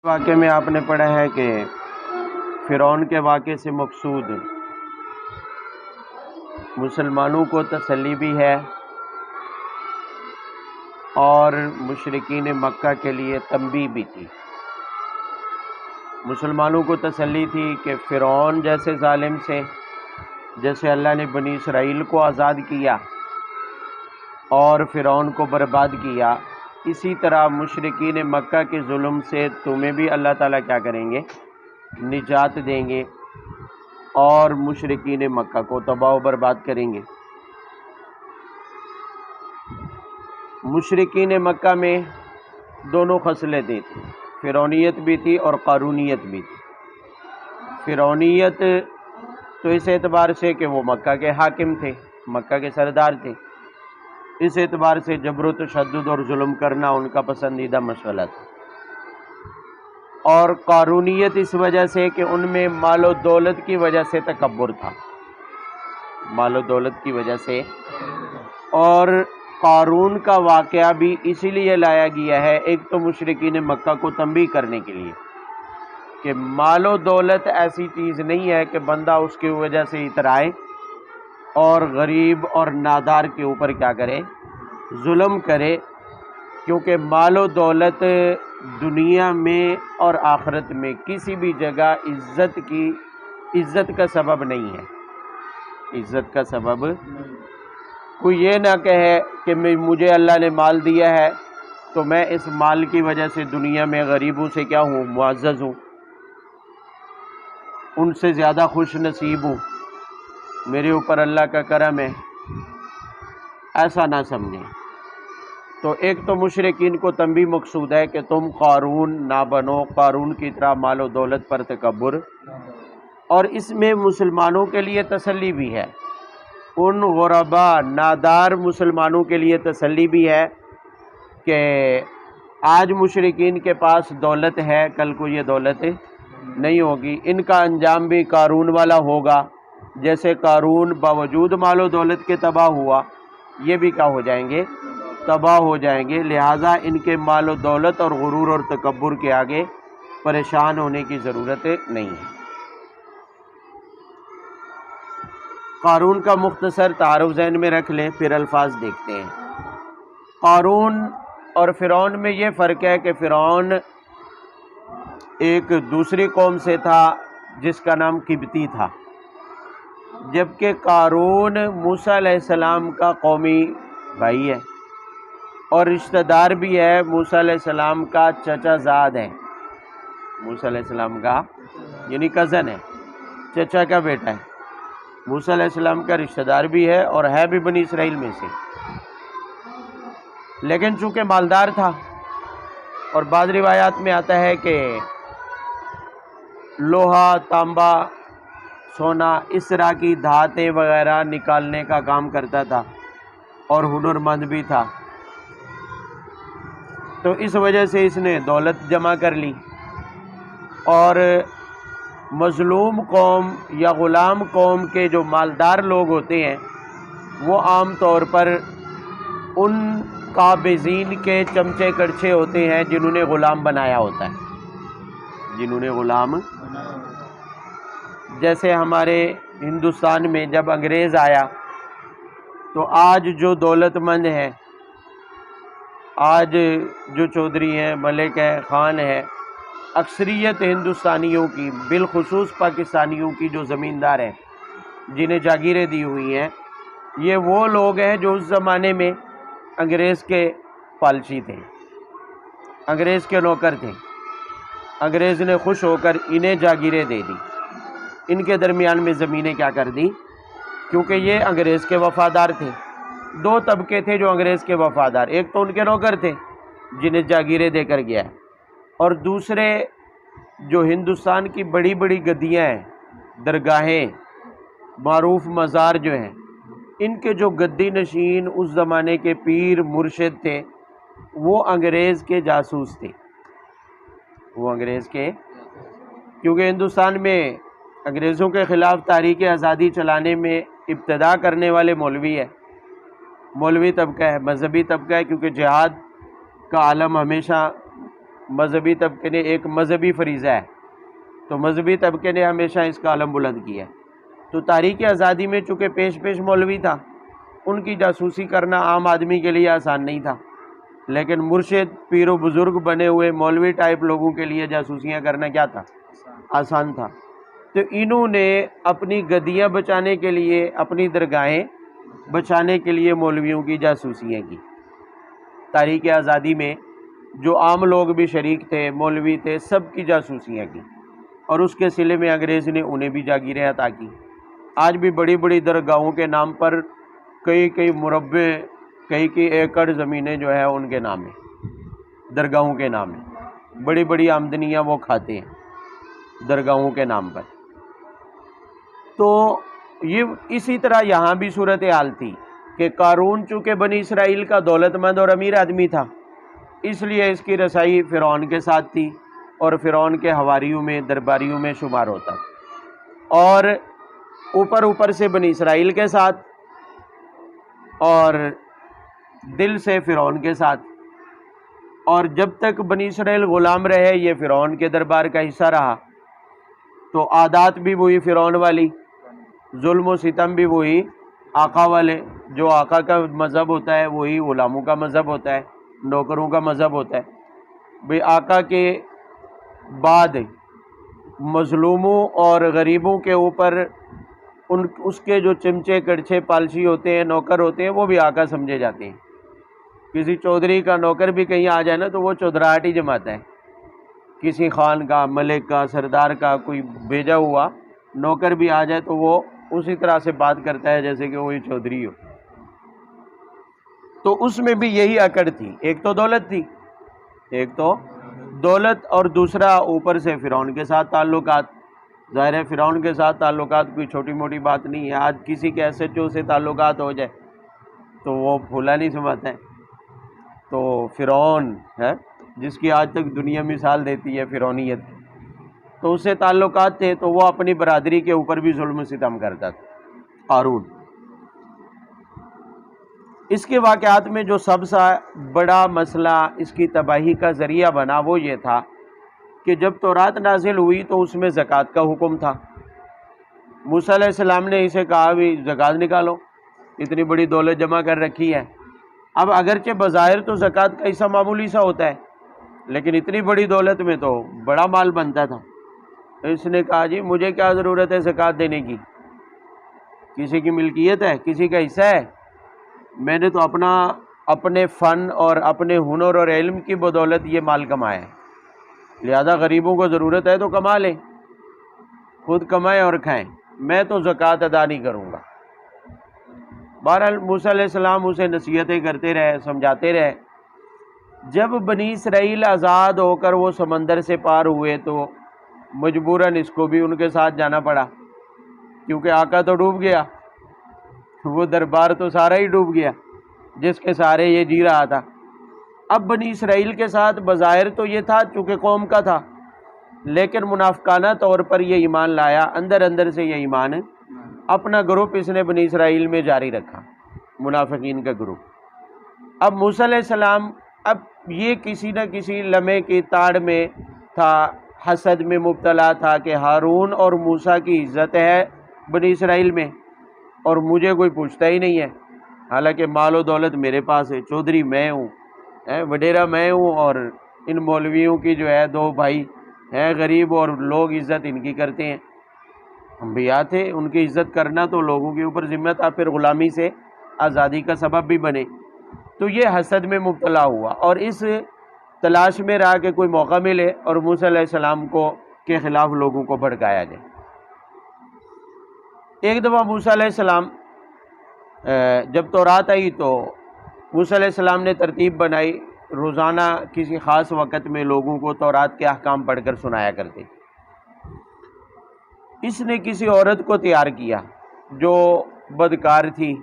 واقعے میں آپ نے پڑھا ہے کہ فرعون کے واقعے سے مقصود مسلمانوں کو تسلی بھی ہے اور مشرکین مکہ کے لیے تنبیہ بھی تھی۔ مسلمانوں کو تسلی تھی کہ فرعون جیسے ظالم سے جیسے اللہ نے بنی اسرائیل کو آزاد کیا اور فرعون کو برباد کیا، اسی طرح مشرکین مکہ کے ظلم سے تمہیں بھی اللہ تعالیٰ کیا کریں گے؟ نجات دیں گے اور مشرکین مکہ کو تباہ و برباد کریں گے۔ مشرکین مکہ میں دونوں خصلتیں تھیں، فرعونیت بھی تھی اور قارونیت بھی تھی۔ فرعونیت تو اس اعتبار سے کہ وہ مکہ کے حاکم تھے، مکہ کے سردار تھے، اس اعتبار سے جبر و تشدد اور ظلم کرنا ان کا پسندیدہ مشغلہ تھا۔ اور قارونیت اس وجہ سے کہ ان میں مال و دولت کی وجہ سے تکبر تھا، مال و دولت کی وجہ سے۔ اور قارون کا واقعہ بھی اسی لیے لایا گیا ہے، ایک تو مشرکین مکہ کو تنبیہ کرنے کے لیے کہ مال و دولت ایسی چیز نہیں ہے کہ بندہ اس کی وجہ سے اترائے اور غریب اور نادار کے اوپر کیا کرے؟ ظلم کرے، کیونکہ مال و دولت دنیا میں اور آخرت میں کسی بھی جگہ عزت کا سبب نہیں ہے، عزت کا سبب۔ کوئی یہ نہ کہے کہ مجھے اللہ نے مال دیا ہے تو میں اس مال کی وجہ سے دنیا میں غریبوں سے کیا ہوں؟ معزز ہوں، ان سے زیادہ خوش نصیب ہوں، میرے اوپر اللہ کا کرم ہے، ایسا نہ سمجھیں۔ تو ایک تو مشرکین کو تنبیہ مقصود ہے کہ تم قارون نہ بنو، قارون کی طرح مال و دولت پر تکبر، اور اس میں مسلمانوں کے لیے تسلی بھی ہے، ان غربا نادار مسلمانوں کے لیے تسلی بھی ہے کہ آج مشرکین کے پاس دولت ہے، کل کو یہ دولت نہیں ہوگی، ان کا انجام بھی قارون والا ہوگا، جیسے قارون باوجود مال و دولت کے تباہ ہوا، یہ بھی کیا ہو جائیں گے؟ تباہ ہو جائیں گے۔ لہٰذا ان کے مال و دولت اور غرور اور تکبر کے آگے پریشان ہونے کی ضرورت نہیں ہے۔ قارون کا مختصر تعارف ذہن میں رکھ لیں، پھر الفاظ دیکھتے ہیں۔ قارون اور فرعون میں یہ فرق ہے کہ فرعون ایک دوسری قوم سے تھا جس کا نام قبطی تھا، جبکہ قارون موسیٰ علیہ السلام کا قومی بھائی ہے اور رشتہ دار بھی ہے، موسیٰ علیہ السلام کا چچا زاد ہے، موسیٰ علیہ السلام کا یعنی کزن ہے، چچا کا بیٹا ہے، موسیٰ علیہ السلام کا رشتہ دار بھی ہے اور ہے بھی بنی اسرائیل میں سے، لیکن چونکہ مالدار تھا، اور بعض روایات میں آتا ہے کہ لوہا، تانبا، سونا، اس طرح کی دھاتیں وغیرہ نکالنے کا کام کرتا تھا اور ہنرمند بھی تھا، تو اس وجہ سے اس نے دولت جمع کر لی، اور مظلوم قوم یا غلام قوم کے جو مالدار لوگ ہوتے ہیں وہ عام طور پر ان قابضین کے چمچے کڑچھے ہوتے ہیں جنہوں نے غلام بنایا ہوتا ہے، جنہوں نے غلام، جیسے ہمارے ہندوستان میں جب انگریز آیا تو آج جو دولت مند ہیں، آج جو چودھری ہیں، ملک ہے، خان ہے، اکثریت ہندوستانیوں کی بالخصوص پاکستانیوں کی جو زمیندار ہیں جنہیں جاگیریں دی ہوئی ہیں، یہ وہ لوگ ہیں جو اس زمانے میں انگریز کے پالچی تھے، انگریز کے نوکر تھے، انگریز نے خوش ہو کر انہیں جاگیریں دے دی، ان کے درمیان میں زمینیں کیا کر دی، کیونکہ یہ انگریز کے وفادار تھے۔ دو طبقے تھے جو انگریز کے وفادار، ایک تو ان کے نوکر تھے جنہیں جاگیریں دے کر گیا ہے، اور دوسرے جو ہندوستان کی بڑی بڑی گدیاں ہیں، درگاہیں، معروف مزار جو ہیں، ان کے جو گدی نشین اس زمانے کے پیر مرشد تھے وہ انگریز کے جاسوس تھے، وہ انگریز کے، کیونکہ ہندوستان میں انگریزوں کے خلاف تحریک آزادی چلانے میں ابتدا کرنے والے مولوی ہے، مولوی طبقہ ہے، مذہبی طبقہ ہے، کیونکہ جہاد کا عالم ہمیشہ مذہبی طبقے نے ایک مذہبی فریضہ ہے، تو مذہبی طبقے نے ہمیشہ اس کا علم بلند کیا ہے۔ تو تحریک آزادی میں چونکہ پیش مولوی تھا، ان کی جاسوسی کرنا عام آدمی کے لیے آسان نہیں تھا، لیکن مرشد پیر و بزرگ بنے ہوئے مولوی ٹائپ لوگوں کے لیے جاسوسیاں کرنا کیا تھا؟ آسان تھا۔ تو انہوں نے اپنی گدیاں بچانے کے لیے، اپنی درگاہیں بچانے کے لیے مولویوں کی جاسوسیاں کی۔ تحریک آزادی میں جو عام لوگ بھی شریک تھے، مولوی تھے، سب کی جاسوسیاں کی، اور اس کے صلے میں انگریز نے انہیں بھی جاگیریں عطا کی۔ آج بھی بڑی بڑی درگاہوں کے نام پر کئی مربع، کئی ایکڑ زمینیں جو ہے ان کے نام ہیں، درگاہوں کے نام ہیں، بڑی بڑی آمدنیاں وہ کھاتے ہیں درگاہوں کے نام پر۔ تو یہ اسی طرح یہاں بھی صورتحال تھی کہ قارون چونکہ بنی اسرائیل کا دولت مند اور امیر آدمی تھا، اس لیے اس کی رسائی فرعون کے ساتھ تھی، اور فرعون کے حواریوں میں، درباریوں میں شمار ہوتا، اور اوپر سے بنی اسرائیل کے ساتھ، اور دل سے فرعون کے ساتھ۔ اور جب تک بنی اسرائیل غلام رہے، یہ فرعون کے دربار کا حصہ رہا، تو عادات بھی وہی فرعون والی، ظلم و ستم بھی وہی آقا والے، جو آقا کا مذہب ہوتا ہے وہی غلاموں کا مذہب ہوتا ہے، نوکروں کا مذہب ہوتا ہے۔ بھئی آقا کے بعد مظلوموں اور غریبوں کے اوپر اس کے جو چمچے کڑچھے پالشی ہوتے ہیں، نوکر ہوتے ہیں، وہ بھی آقا سمجھے جاتے ہیں۔ کسی چودھری کا نوکر بھی کہیں آ جائے نا تو وہ چودھراہٹ ہی جماتا ہے۔ کسی خان کا، ملک کا، سردار کا کوئی بھیجا ہوا نوکر بھی آ جائے تو وہ اسی طرح سے بات کرتا ہے جیسے کہ وہی چودھری ہو۔ تو اس میں بھی یہی اکڑ تھی، ایک تو دولت تھی، ایک تو دولت، اور دوسرا اوپر سے فرعون کے ساتھ تعلقات۔ ظاہر ہے فرعون کے ساتھ تعلقات کوئی چھوٹی موٹی بات نہیں ہے، آج کسی کے ایس ایچ او سے تعلقات ہو جائے تو وہ پھولا نہیں سماتا ہے۔ تو فرعون ہے جس کی آج تک دنیا مثال دیتی ہے فرعونیت کی، تو اس سے تعلقات تھے، تو وہ اپنی برادری کے اوپر بھی ظلم و ستم کرتا تھا قارون۔ اس کے واقعات میں جو سب سے بڑا مسئلہ اس کی تباہی کا ذریعہ بنا وہ یہ تھا کہ جب تورات نازل ہوئی تو اس میں زکوٰۃ کا حکم تھا۔ موسیٰ علیہ السلام نے اسے کہا بھی زکوٰۃ نکالو، اتنی بڑی دولت جمع کر رکھی ہے۔ اب اگرچہ بظاہر تو زکوٰۃ کا حصہ معمولی سا ہوتا ہے، لیکن اتنی بڑی دولت میں تو بڑا مال بنتا تھا۔ اس نے کہا جی مجھے کیا ضرورت ہے زکوٰۃ دینے کی، کسی کی ملکیت ہے، کسی کا حصہ ہے، میں نے تو اپنے فن اور اپنے ہنر اور علم کی بدولت یہ مال کمایا ہے، لہذا غریبوں کو ضرورت ہے تو کما لیں، خود کمائیں اور کھائیں، میں تو زکوٰۃ ادا نہیں کروں گا۔ بہرحال موسیٰ علیہ السلام اسے نصیحتیں کرتے رہے، سمجھاتے رہے۔ جب بنی اسرائیل آزاد ہو کر وہ سمندر سے پار ہوئے تو مجبوراً اس کو بھی ان کے ساتھ جانا پڑا، کیونکہ آقا تو ڈوب گیا، وہ دربار تو سارا ہی ڈوب گیا جس کے سارے یہ جی رہا تھا۔ اب بنی اسرائیل کے ساتھ بظاہر تو یہ تھا چونکہ قوم کا تھا، لیکن منافقانہ طور پر یہ ایمان لایا، اندر سے یہ ایمان اپنا گروپ اس نے بنی اسرائیل میں جاری رکھا، منافقین کا گروپ۔ اب موسیٰ علیہ السلام اب یہ کسی نہ کسی لمحے کی تاڑ میں تھا، حسد میں مبتلا تھا کہ ہارون اور موسیٰ کی عزت ہے بنی اسرائیل میں اور مجھے کوئی پوچھتا ہی نہیں ہے، حالانکہ مال و دولت میرے پاس ہے، چودھری میں ہوں، وڈیرا میں ہوں، اور ان مولویوں کی جو ہے دو بھائی ہیں غریب اور لوگ عزت ان کی کرتے ہیں۔ انبیاء تھے، ان کی عزت کرنا تو لوگوں کے اوپر ذمہ تھا، پھر غلامی سے آزادی کا سبب بھی بنے۔ تو یہ حسد میں مبتلا ہوا اور اس تلاش میں رہا کہ کوئی موقع ملے اور موسیٰ علیہ السلام کے خلاف لوگوں کو بھڑکایا جائے۔ ایک دفعہ موسیٰ علیہ السلام جب تورات آئی تو موسیٰ علیہ السلام نے ترتیب بنائی، روزانہ کسی خاص وقت میں لوگوں کو تورات کے احکام پڑھ کر سنایا کرتے۔ اس نے کسی عورت کو تیار کیا جو بدکار تھی،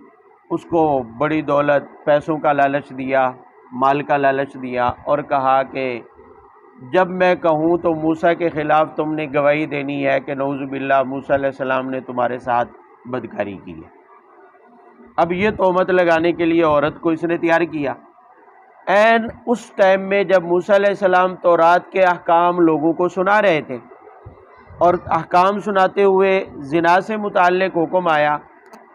اس کو بڑی دولت، پیسوں کا لالچ دیا، مال کا لالچ دیا، اور کہا کہ جب میں کہوں تو موسیٰ کے خلاف تم نے گواہی دینی ہے کہ نعوذ باللہ موسیٰ علیہ السلام نے تمہارے ساتھ بدکاری کی ہے۔ اب یہ تہمت لگانے کے لیے عورت کو اس نے تیار کیا۔ این اس ٹائم میں جب موسیٰ علیہ السلام تورات کے احکام لوگوں کو سنا رہے تھے اور احکام سناتے ہوئے زنا سے متعلق حکم آیا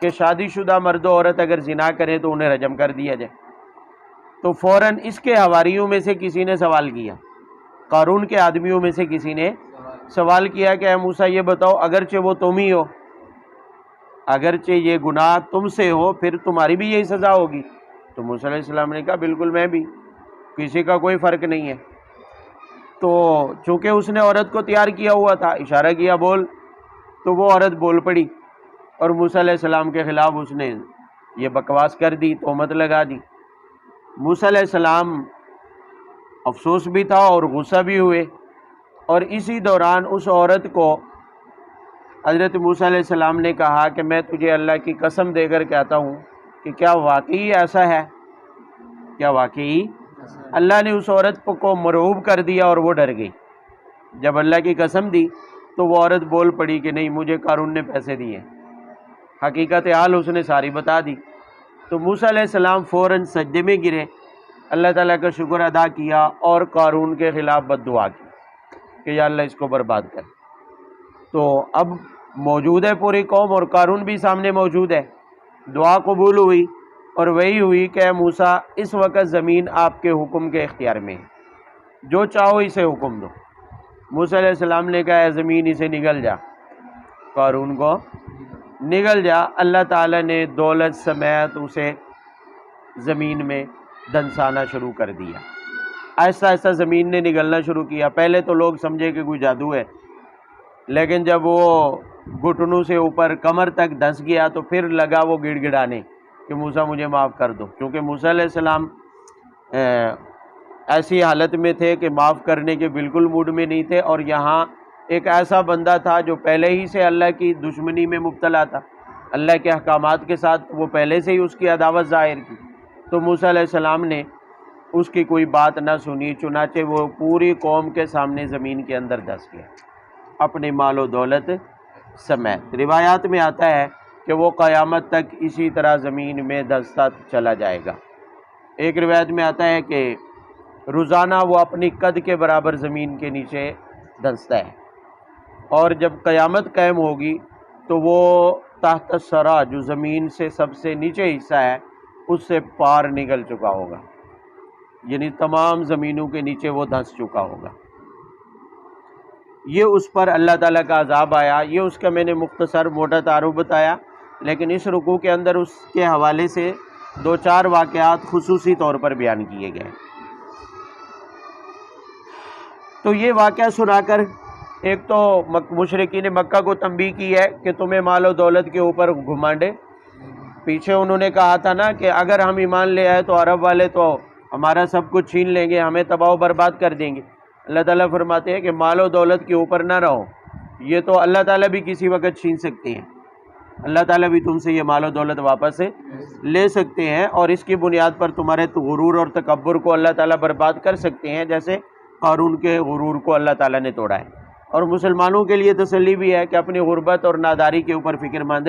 کہ شادی شدہ مرد و عورت اگر زنا کریں تو انہیں رجم کر دیا جائے، تو فوراً اس کے حواریوں میں سے کسی نے سوال کیا، قارون کے آدمیوں میں سے کسی نے سوال کیا کہ اے موسیٰ یہ بتاؤ، اگرچہ وہ تم ہی ہو، اگرچہ یہ گناہ تم سے ہو، پھر تمہاری بھی یہی سزا ہوگی؟ تو موسیٰ علیہ السلام نے کہا بالکل میں بھی، کسی کا کوئی فرق نہیں ہے۔ تو چونکہ اس نے عورت کو تیار کیا ہوا تھا، اشارہ کیا بول، تو وہ عورت بول پڑی اور موسیٰ علیہ السلام کے خلاف اس نے یہ بکواس کر دی، تہمت لگا دی۔ موسیٰ علیہ السلام افسوس بھی تھا اور غصہ بھی ہوئے، اور اسی دوران اس عورت کو حضرت موسیٰ علیہ السلام نے کہا کہ میں تجھے اللہ کی قسم دے کر کہتا ہوں کہ کیا واقعی ایسا ہے؟ کیا واقعی؟ اللہ نے اس عورت کو مرعوب کر دیا اور وہ ڈر گئی۔ جب اللہ کی قسم دی تو وہ عورت بول پڑی کہ نہیں، مجھے قارون نے پیسے دیے، حقیقت حال اس نے ساری بتا دی۔ تو موسیٰ علیہ السلام فوراً سجدے میں گرے، اللہ تعالیٰ کا شکر ادا کیا اور قارون کے خلاف بد دعا کی کہ یا اللہ اس کو برباد کر۔ تو اب موجود ہے پوری قوم اور قارون بھی سامنے موجود ہے، دعا قبول ہوئی اور وہی ہوئی کہ اے موسیٰ اس وقت زمین آپ کے حکم کے اختیار میں ہے، جو چاہو اسے حکم دو۔ موسیٰ علیہ السلام نے کہا اے زمین اسے نگل جا، قارون کو نگل جا۔ اللہ تعالیٰ نے دولت سمیت اسے زمین میں دنسانا شروع کر دیا، آہستہ آہستہ زمین نے نگلنا شروع کیا۔ پہلے تو لوگ سمجھے کہ کوئی جادو ہے، لیکن جب وہ گھٹنوں سے اوپر کمر تک دھنس گیا تو پھر لگا وہ گڑ گڑانے کہ موسیٰ مجھے معاف کر دو، کیونکہ موسیٰ علیہ السلام ایسی حالت میں تھے کہ معاف کرنے کے بالکل موڈ میں نہیں تھے، اور یہاں ایک ایسا بندہ تھا جو پہلے ہی سے اللہ کی دشمنی میں مبتلا تھا، اللہ کے احکامات کے ساتھ وہ پہلے سے ہی اس کی عداوت ظاہر کی۔ تو موسیٰ علیہ السلام نے اس کی کوئی بات نہ سنی، چنانچہ وہ پوری قوم کے سامنے زمین کے اندر دھس گیا اپنے مال و دولت سمیت۔ روایات میں آتا ہے کہ وہ قیامت تک اسی طرح زمین میں دھستا چلا جائے گا۔ ایک روایت میں آتا ہے کہ روزانہ وہ اپنی قد کے برابر زمین کے نیچے دھنستا ہے، اور جب قیامت قائم ہوگی تو وہ تحت الثری، جو زمین سے سب سے نیچے حصہ ہے، اس سے پار نکل چکا ہوگا، یعنی تمام زمینوں کے نیچے وہ دھنس چکا ہوگا۔ یہ اس پر اللہ تعالیٰ کا عذاب آیا۔ یہ اس کا میں نے مختصر موٹا تعارف بتایا، لیکن اس رکوع کے اندر اس کے حوالے سے دو چار واقعات خصوصی طور پر بیان کیے گئے۔ تو یہ واقعہ سنا کر ایک تو مشرکین مکہ کو تنبیہ کی ہے کہ تمہیں مال و دولت کے اوپر گھمانڈے، پیچھے انہوں نے کہا تھا نا کہ اگر ہم ایمان لے آئے تو عرب والے تو ہمارا سب کچھ چھین لیں گے، ہمیں تباہ و برباد کر دیں گے۔ اللہ تعالیٰ فرماتے ہیں کہ مال و دولت کے اوپر نہ رہو، یہ تو اللہ تعالیٰ بھی کسی وقت چھین سکتے ہیں، اللہ تعالیٰ بھی تم سے یہ مال و دولت واپس لے سکتے ہیں، اور اس کی بنیاد پر تمہارے غرور اور تکبر کو اللہ تعالیٰ برباد کر سکتے ہیں، جیسے قارون کے غرور کو اللہ تعالیٰ نے توڑا ہے۔ اور مسلمانوں کے لیے تسلی بھی ہے کہ اپنی غربت اور ناداری کے اوپر فکر مند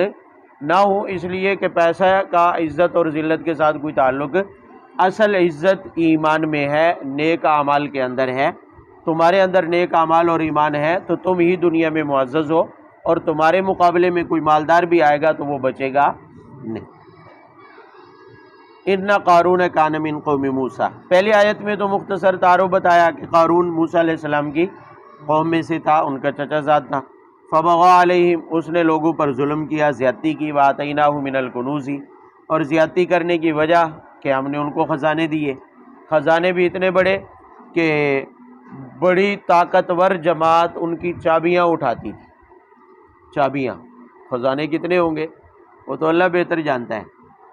نہ ہو، اس لیے کہ پیسہ کا عزت اور ذلت کے ساتھ کوئی تعلق، اصل عزت ایمان میں ہے، نیک اعمال کے اندر ہے۔ تمہارے اندر نیک اعمال اور ایمان ہے تو تم ہی دنیا میں معزز ہو، اور تمہارے مقابلے میں کوئی مالدار بھی آئے گا تو وہ بچے گا نہیں۔ ان قارون کان من قوم موسیٰ، پہلی آیت میں تو مختصر تعارف بتایا کہ قارون موسیٰ علیہ السلام کی قوم میں سے تھا، ان کا چچا زاد تھا۔ فبغى علیہم، اس نے لوگوں پر ظلم کیا، زیادتی کی، وآتیناہ من الکنوز، اور زیادتی کرنے کی وجہ کہ ہم نے ان کو خزانے دیے، خزانے بھی اتنے بڑے کہ بڑی طاقتور جماعت ان کی چابیاں اٹھاتی تھی۔ چابیاں، خزانے کتنے ہوں گے وہ تو اللہ بہتر جانتا ہے،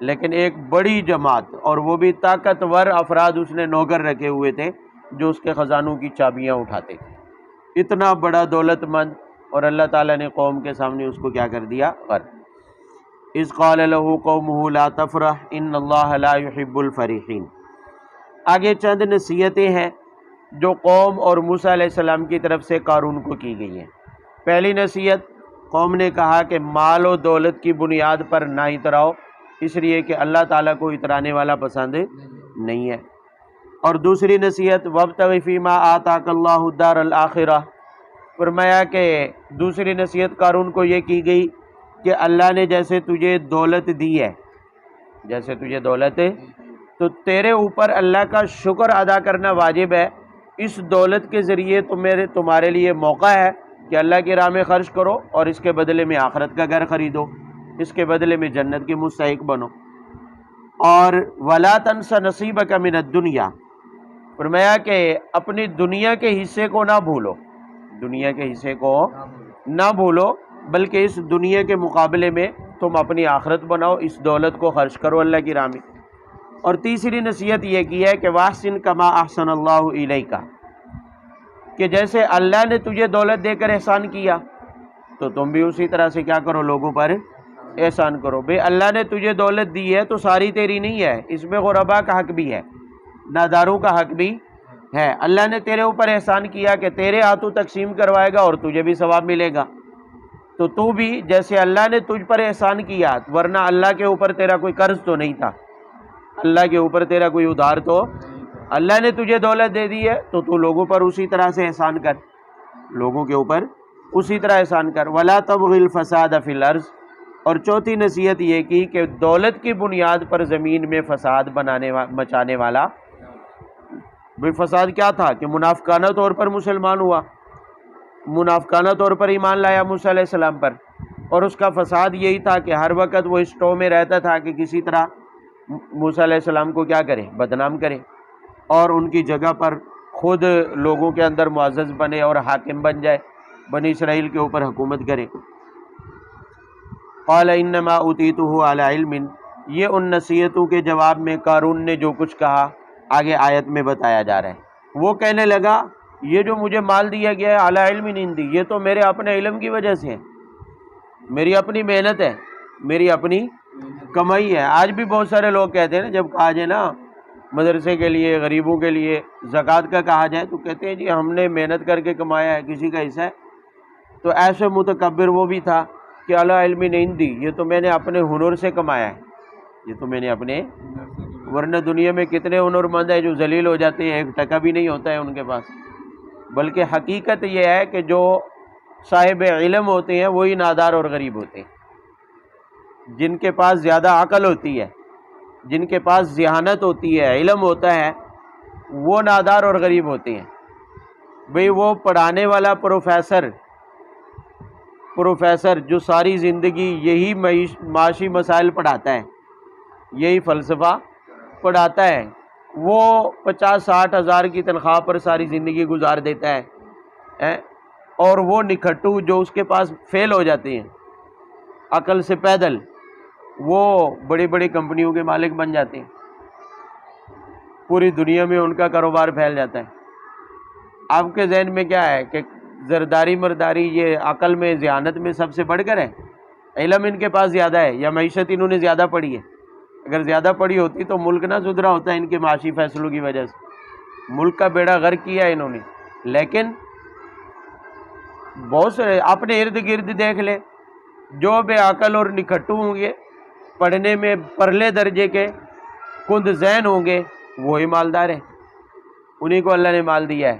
لیکن ایک بڑی جماعت، اور وہ بھی طاقتور افراد اس نے نوکر رکھے ہوئے تھے جو اس کے خزانوں کی چابیاں اٹھاتے تھے۔ اتنا بڑا دولت مند، اور اللہ تعالیٰ نے قوم کے سامنے اس کو کیا کر دیا؟ غرق۔ اذ قال له قومه لا تفرح ان اللہ لا يحب الفرحین۔ آگے چند نصیحتیں ہیں جو قوم اور موسیٰ علیہ السلام کی طرف سے قارون کو کی گئی ہیں۔ پہلی نصیحت، قوم نے کہا کہ مال و دولت کی بنیاد پر نہ اتراؤ، اس لیے کہ اللہ تعالیٰ کو اترانے والا پسند نہیں ہے۔ اور دوسری نصیحت وابتغ فیما آتاک اللہ الدار الآخرہ، فرمایا کہ دوسری نصیحت قارون کو یہ کی گئی کہ اللہ نے جیسے تجھے دولت دی ہے، جیسے تجھے دولت ہے تو تیرے اوپر اللہ کا شکر ادا کرنا واجب ہے۔ اس دولت کے ذریعے تمہارے لیے موقع ہے کہ اللہ کی راہ میں خرچ کرو اور اس کے بدلے میں آخرت کا گھر خریدو، اس کے بدلے میں جنت کے مستحق بنو۔ اور وَلَا تَنْسَ نَصِيبَكَ مِنَ الدُّنْيَا، فرمایا کہ اپنی دنیا کے حصے کو نہ بھولو، دنیا کے حصے کو نہ بھولو، بلکہ اس دنیا کے مقابلے میں تم اپنی آخرت بناؤ، اس دولت کو خرچ کرو اللہ کی راہ میں۔ اور تیسری نصیحت یہ کی ہے کہ وَأَحْسِنْ كَمَا أَحْسَنَ اللَّهُ إِلَيْكَ، کہ جیسے اللہ نے تجھے دولت دے کر احسان کیا تو تم بھی اسی طرح سے کیا کرو، لوگوں پر احسان کرو۔ بھئی اللہ نے تجھے دولت دی ہے تو ساری تیری نہیں ہے، اس میں غربا کا حق بھی ہے، ناداروں کا حق بھی ہے۔ اللہ نے تیرے اوپر احسان کیا کہ تیرے ہاتھوں تقسیم کروائے گا اور تجھے بھی ثواب ملے گا، تو تو بھی جیسے اللہ نے تجھ پر احسان کیا، ورنہ اللہ کے اوپر تیرا کوئی قرض تو نہیں تھا، اللہ کے اوپر تیرا کوئی ادھار تو، اللہ نے تجھے دولت دے دی ہے تو تو لوگوں پر اسی طرح سے احسان کر، لوگوں کے اوپر اسی طرح احسان کر۔ وَلَا تَبْغِ الْفَسَادَ فِي الْأَرْضِ، اور چوتھی نصیحت یہ کی کہ دولت کی بنیاد پر زمین میں فساد مچانے والا، بھئی فساد کیا تھا کہ منافقانہ طور پر مسلمان ہوا، منافقانہ طور پر ایمان لایا موسیٰ علیہ السلام پر، اور اس کا فساد یہی تھا کہ ہر وقت وہ اس ٹو میں رہتا تھا کہ کسی طرح موسیٰ علیہ السلام کو کیا کرے، بدنام کرے، اور ان کی جگہ پر خود لوگوں کے اندر معزز بنے اور حاکم بن جائے، بنی اسرائیل کے اوپر حکومت کرے۔ قال انما اوتیتہ علی علم، یہ ان نصیحتوں کے جواب میں قارون نے جو کچھ کہا آگے آیت میں بتایا جا رہا ہے۔ وہ کہنے لگا یہ جو مجھے مال دیا گیا ہے علی علم عندی، یہ تو میرے اپنے علم کی وجہ سے ہے، میری اپنی محنت ہے، میری اپنی کمائی ہے۔ آج بھی بہت سارے لوگ کہتے ہیں نا، جب کہا جائے نا مدرسے کے لیے، غریبوں کے لیے زکوٰۃ کا کہا جائے تو کہتے ہیں جی ہم نے محنت کر کے کمایا ہے، کسی کا حصہ ہے۔ تو ایسے متکبر وہ بھی تھا کہ اعلیٰ علم عندی، یہ تو میں نے اپنے ہنر سے کمایا ہے، یہ تو میں نے اپنے، ورنہ دنیا میں کتنے ہنر مند ہیں جو ذلیل ہو جاتے ہیں، ایک ٹکا بھی نہیں ہوتا ہے ان کے پاس۔ بلکہ حقیقت یہ ہے کہ جو صاحب علم ہوتے ہیں وہی نادار اور غریب ہوتے ہیں، جن کے پاس زیادہ عقل ہوتی ہے، جن کے پاس ذہانت ہوتی ہے، علم ہوتا ہے، وہ نادار اور غریب ہوتے ہیں۔ بھئی وہ پڑھانے والا پروفیسر جو ساری زندگی یہی معاشی مسائل پڑھاتا ہے، یہی فلسفہ پڑھاتا ہے، وہ 50-60 ہزار کی تنخواہ پر ساری زندگی گزار دیتا ہے، اور وہ نکھٹو جو اس کے پاس فیل ہو جاتے ہیں عقل سے پیدل، وہ بڑی بڑی کمپنیوں کے مالک بن جاتے ہیں، پوری دنیا میں ان کا کاروبار پھیل جاتا ہے۔ آپ کے ذہن میں کیا ہے کہ زرداری مرداری یہ عقل میں، ذہانت میں سب سے بڑھ کر ہے؟ علم ان کے پاس زیادہ ہے یا معیشت انہوں نے زیادہ پڑھی ہے؟ اگر زیادہ پڑھی ہوتی تو ملک نہ سدھرا ہوتا ہے ان کے معاشی فیصلوں کی وجہ سے، ملک کا بیڑا غرق کیا ہے انہوں نے۔ لیکن بہت سے اپنے ارد گرد دیکھ لے، جو بے عقل اور نکھٹو ہوں گے، پڑھنے میں پرلے درجے کے کند ذہن ہوں گے، وہی مالدار ہیں، انہی کو اللہ نے مال دیا ہے۔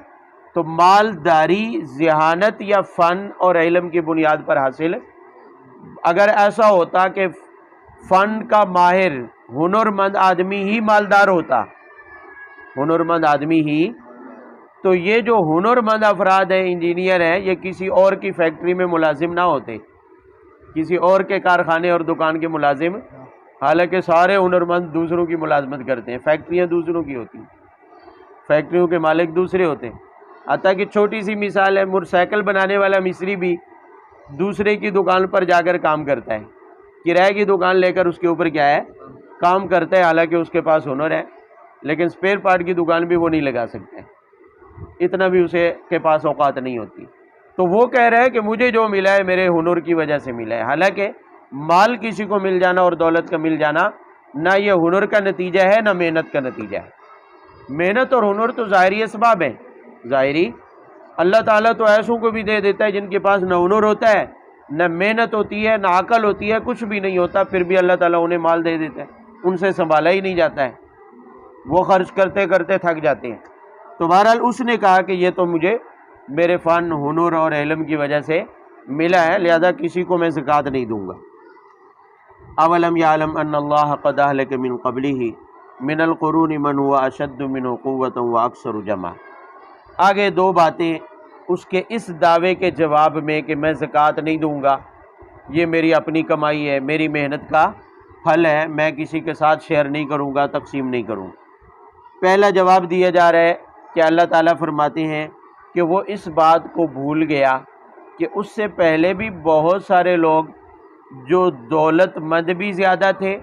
تو مالداری ذہانت یا فن اور علم کی بنیاد پر حاصل، اگر ایسا ہوتا کہ فن کا ماہر ہنرمند آدمی ہی مالدار ہوتا، ہنرمند آدمی ہی، تو یہ جو ہنرمند افراد ہیں، انجینئر ہیں، یہ کسی اور کی فیکٹری میں ملازم نہ ہوتے، کسی اور کے کارخانے اور دکان کے ملازم، حالانکہ سارے ہنرمند دوسروں کی ملازمت کرتے ہیں، فیکٹریاں دوسروں کی ہوتی ہیں، فیکٹریوں کے مالک دوسرے ہوتے ہیں۔ حتیٰ کہ چھوٹی سی مثال ہے، موٹر سائیکل بنانے والا مستری بھی دوسرے کی دکان پر جا کر کام کرتا ہے، کرائے کی دکان لے کر اس کے اوپر کیا ہے، کام کرتا ہے، حالانکہ اس کے پاس ہنر ہے، لیکن اسپیئر پارٹ کی دکان بھی وہ نہیں لگا سکتا ہے، اتنا بھی اسے کے پاس اوقات نہیں ہوتی۔ تو وہ کہہ رہا ہے کہ مجھے جو ملا ہے میرے ہنر کی وجہ سے ملا ہے، حالانکہ مال کسی کو مل جانا اور دولت کا مل جانا نہ یہ ہنر کا نتیجہ ہے نہ محنت کا نتیجہ ہے۔ محنت اور ہنر تو ظاہری اسباب ہیں، ظاہری۔ اللہ تعالیٰ تو ایسوں کو بھی دے دیتا ہے جن کے پاس نہ ہنر ہوتا ہے، نہ محنت ہوتی ہے، نہ عقل ہوتی ہے، کچھ بھی نہیں ہوتا، پھر بھی اللہ تعالیٰ انہیں مال دے دیتا ہے، ان سے سنبھالا ہی نہیں جاتا ہے۔ وہ خرچ کرتے کرتے تھک جاتے ہیں۔ تو بہرحال اس نے کہا کہ یہ تو مجھے میرے فن، ہنر اور علم کی وجہ سے ملا ہے، لہذا کسی کو میں زکوٰۃ نہیں دوں گا۔ اولم یعلم ان اللہ قد اہلک من قبلہ من القرون من هو اشد منہ قوۃ واکثر جمعا۔ آگے دو باتیں اس کے اس دعوے کے جواب میں کہ میں زکوٰۃ نہیں دوں گا، یہ میری اپنی کمائی ہے، میری محنت کا پھل ہے، میں کسی کے ساتھ شیئر نہیں کروں گا، تقسیم نہیں کروں گا۔ پہلا جواب دیا جا رہا ہے کہ اللہ تعالیٰ فرماتے ہیں کہ وہ اس بات کو بھول گیا کہ اس سے پہلے بھی بہت سارے لوگ جو دولت مند بھی زیادہ تھے،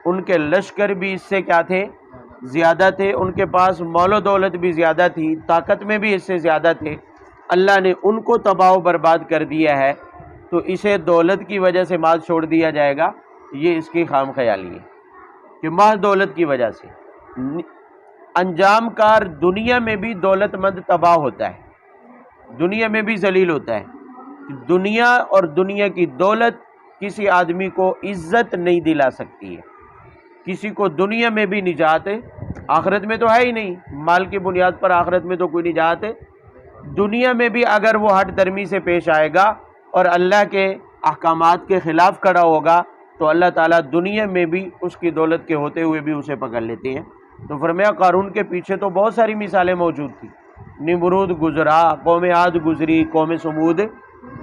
ان کے لشکر بھی اس سے کیا تھے؟ زیادہ تھے، ان کے پاس مال و دولت بھی زیادہ تھی، طاقت میں بھی اس سے زیادہ تھے، اللہ نے ان کو تباہ و برباد کر دیا ہے، تو اسے دولت کی وجہ سے مال چھوڑ دیا جائے گا، یہ اس کی خام خیالی ہے کہ محض دولت کی وجہ سے۔ انجام کار دنیا میں بھی دولت مند تباہ ہوتا ہے، دنیا میں بھی ذلیل ہوتا ہے۔ دنیا اور دنیا کی دولت کسی آدمی کو عزت نہیں دلا سکتی ہے، کسی کو دنیا میں بھی نجات ہے، آخرت میں تو ہے ہی نہیں، مال کی بنیاد پر آخرت میں تو کوئی نجات ہے۔ دنیا میں بھی اگر وہ ہٹ درمی سے پیش آئے گا اور اللہ کے احکامات کے خلاف کھڑا ہوگا تو اللہ تعالیٰ دنیا میں بھی اس کی دولت کے ہوتے ہوئے بھی اسے پکڑ لیتے ہیں۔ تو فرمایا قارون کے پیچھے تو بہت ساری مثالیں موجود تھیں، نمرود گزرا، قوم عاد گزری، قوم سمود،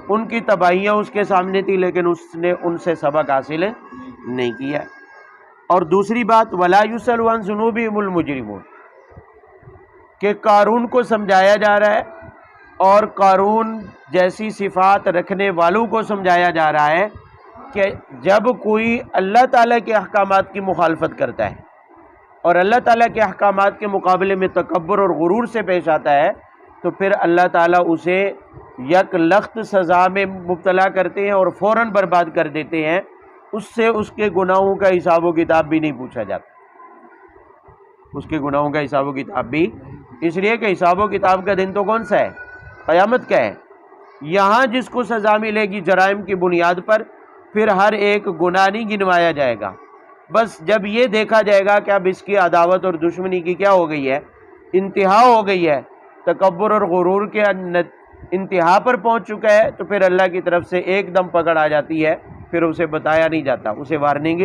ان کی تباہیاں اس کے سامنے تھی، لیکن اس نے ان سے سبق حاصل نہیں کیا۔ اور دوسری بات وَلَا يُسْأَلُ عَنْ ذُنُوبِهِمُ الْمُجْرِمُونَ، کہ قارون کو سمجھایا جا رہا ہے اور قارون جیسی صفات رکھنے والوں کو سمجھایا جا رہا ہے کہ جب کوئی اللہ تعالیٰ کے احکامات کی مخالفت کرتا ہے اور اللہ تعالیٰ کے احکامات کے مقابلے میں تکبر اور غرور سے پیش آتا ہے تو پھر اللہ تعالیٰ اسے یک لخت سزا میں مبتلا کرتے ہیں اور فوراً برباد کر دیتے ہیں، اس سے اس کے گناہوں کا حساب و کتاب بھی نہیں پوچھا جاتا، اس کے گناہوں کا حساب و کتاب بھی، اس لیے کہ حساب و کتاب کا دن تو کون سا ہے؟ قیامت کا ہے۔ یہاں جس کو سزا ملے گی جرائم کی بنیاد پر، پھر ہر ایک گناہ نہیں گنوایا جائے گا، بس جب یہ دیکھا جائے گا کہ اب اس کی عداوت اور دشمنی کی کیا ہو گئی ہے؟ انتہا ہو گئی ہے، تکبر اور غرور کے انتہا پر پہنچ چکا ہے، تو پھر اللہ کی طرف سے ایک دم پکڑ آ جاتی ہے، پھر اسے بتایا نہیں جاتا، اسے وارننگ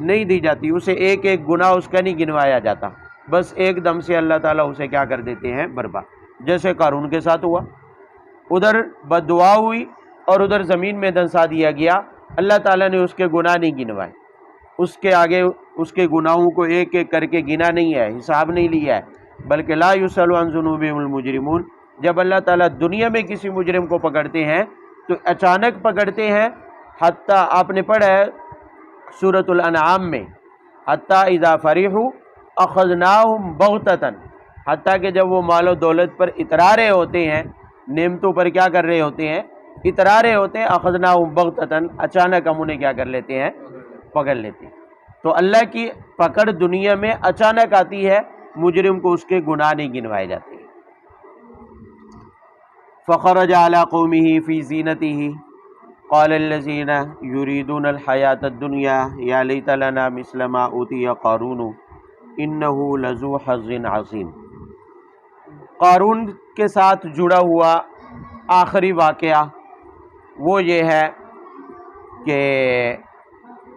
نہیں دی جاتی، اسے ایک ایک گناہ اس کا نہیں گنوایا جاتا، بس ایک دم سے اللہ تعالیٰ اسے کیا کر دیتے ہیں؟ برباد، جیسے قارون کے ساتھ ہوا، ادھر بد دعا ہوئی اور ادھر زمین میں دنسا دیا گیا، اللہ تعالیٰ نے اس کے گناہ نہیں گنوائے، اس کے آگے اس کے گناہوں کو ایک ایک کر کے گنا نہیں ہے، حساب نہیں لیا ہے، بلکہ لا یسأل عن ذنوبہم المجرمون۔ جب اللہ تعالیٰ دنیا میں کسی مجرم کو پکڑتے ہیں تو اچانک پکڑتے ہیں، حتیٰ آپ نے پڑھا ہے سورۃ الانعام میں، حتیٰ اذا فرحوا اخذناہم بغتۃ، حتیٰ کہ جب وہ مال و دولت پر اترا رہے ہوتے ہیں، نعمتوں پر کیا کر رہے ہوتے ہیں؟ اترا رہے ہوتے ہیں، اخذناہم بغتۃ، اچانک ہم انہیں کیا کر لیتے ہیں؟ پکڑ لیتے ہیں۔ تو اللہ کی پکڑ دنیا میں اچانک آتی ہے، مجرم کو اس کے گناہ نہیں گنوائے جاتے۔ فخرج علی قومہ فی زینتہ قال الذین یریدون الحیاۃ الدنیا یا لیت لنا مثل ما اوتی قارون انہ لذو حظ عظیم۔ قارون کے ساتھ جڑا ہوا آخری واقعہ وہ یہ ہے کہ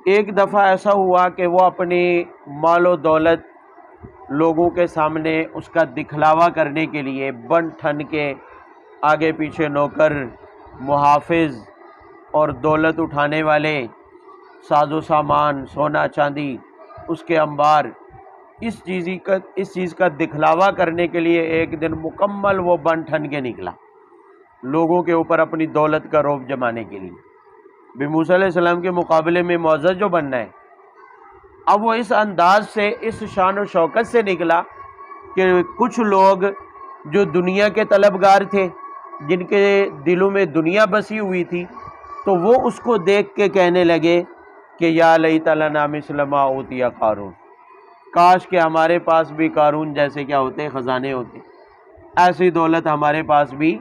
ایک دفعہ ایسا ہوا کہ وہ اپنی مال و دولت لوگوں کے سامنے اس کا دکھلاوا کرنے کے لیے بن ٹھن کے آگے پیچھے نوکر، محافظ اور دولت اٹھانے والے، ساز و سامان، سونا چاندی، اس کے انبار، اس چیز کا دکھلاوا کرنے کے لیے ایک دن مکمل وہ بن ٹھن کے نکلا لوگوں کے اوپر اپنی دولت کا رعب جمانے کے لیے، بھی موسیٰ علیہ السلام کے مقابلے میں معزز جو بننا ہے۔ اب وہ اس انداز سے، اس شان و شوکت سے نکلا کہ کچھ لوگ جو دنیا کے طلبگار تھے، جن کے دلوں میں دنیا بسی ہوئی تھی، تو وہ اس کو دیکھ کے کہنے لگے کہ یا لیت لنا مثل ما اوتی قارون، کاش کہ ہمارے پاس بھی قارون جیسے کیا ہوتے؟ خزانے ہوتے، ایسی دولت ہمارے پاس بھی،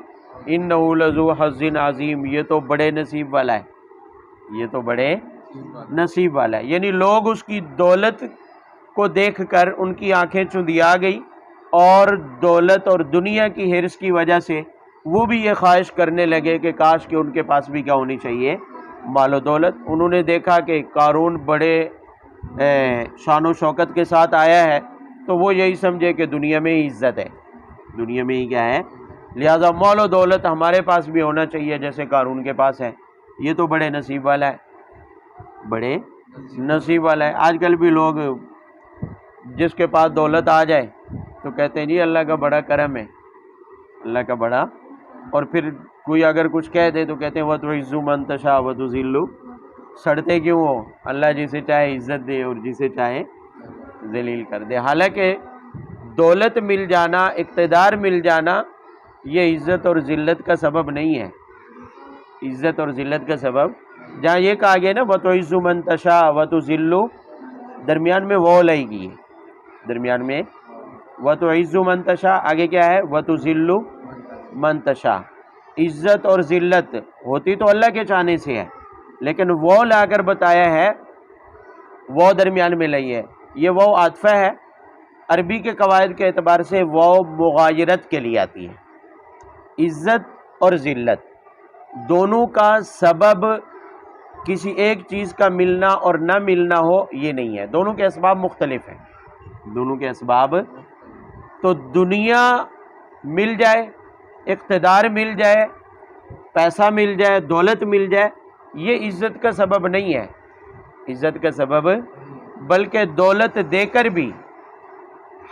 انہ لذو حظ عظیم، یہ تو بڑے نصیب والا ہے، یہ تو بڑے نصیب والا ہے۔ یعنی لوگ اس کی دولت کو دیکھ کر ان کی آنکھیں چندیا گئی، اور دولت اور دنیا کی حرص کی وجہ سے وہ بھی یہ خواہش کرنے لگے کہ کاش کہ ان کے پاس بھی کیا ہونی چاہیے، مال و دولت۔ انہوں نے دیکھا کہ قارون بڑے شان و شوکت کے ساتھ آیا ہے، تو وہ یہی سمجھے کہ دنیا میں ہی عزت ہے، دنیا میں ہی کیا ہے، لہذا مال و دولت ہمارے پاس بھی ہونا چاہیے جیسے قارون کے پاس ہے۔ یہ تو بڑے نصیب والا ہے، بڑے نصیب والا ہے۔ آج کل بھی لوگ جس کے پاس دولت آ جائے تو کہتے ہیں جی اللہ کا بڑا کرم ہے، اللہ کا بڑا، اور پھر کوئی اگر کچھ کہہ دے تو کہتے ہیں وَتُعِزُّ مَن تَشَاءُ وَتُذِلُّ، سڑتے کیوں ہو، اللہ جسے چاہے عزت دے اور جسے چاہے ذلیل کر دے۔ حالانکہ دولت مل جانا، اقتدار مل جانا، یہ عزت اور ذلت کا سبب نہیں ہے، عزت اور ذلت کا سبب، جہاں یہ کہا گیا نا وَتُعِزُّ مَن تَشَاءُ وَتُذِلُّ، درمیان میں وہ لائی گئی ہے، درمیان میں وَتُعِزُّ مَن تَشَاءُ، آگے کیا ہے وَتُذِلُّ مَن تَشَاءُ۔ عزت اور ذلت ہوتی تو اللہ کے چاہنے سے ہے، لیکن وہ لا کر بتایا ہے، وہ درمیان میں لائی ہے۔ یہ وہ عاطفہ ہے، عربی کے قواعد کے اعتبار سے وہ مغایرت کے لیے آتی ہے۔ عزت اور ذلت دونوں کا سبب کسی ایک چیز کا ملنا اور نہ ملنا ہو یہ نہیں ہے، دونوں کے اسباب مختلف ہیں، دونوں کے اسباب۔ تو دنیا مل جائے، اقتدار مل جائے، پیسہ مل جائے، دولت مل جائے، یہ عزت کا سبب نہیں ہے، عزت کا سبب، بلکہ دولت دے کر بھی،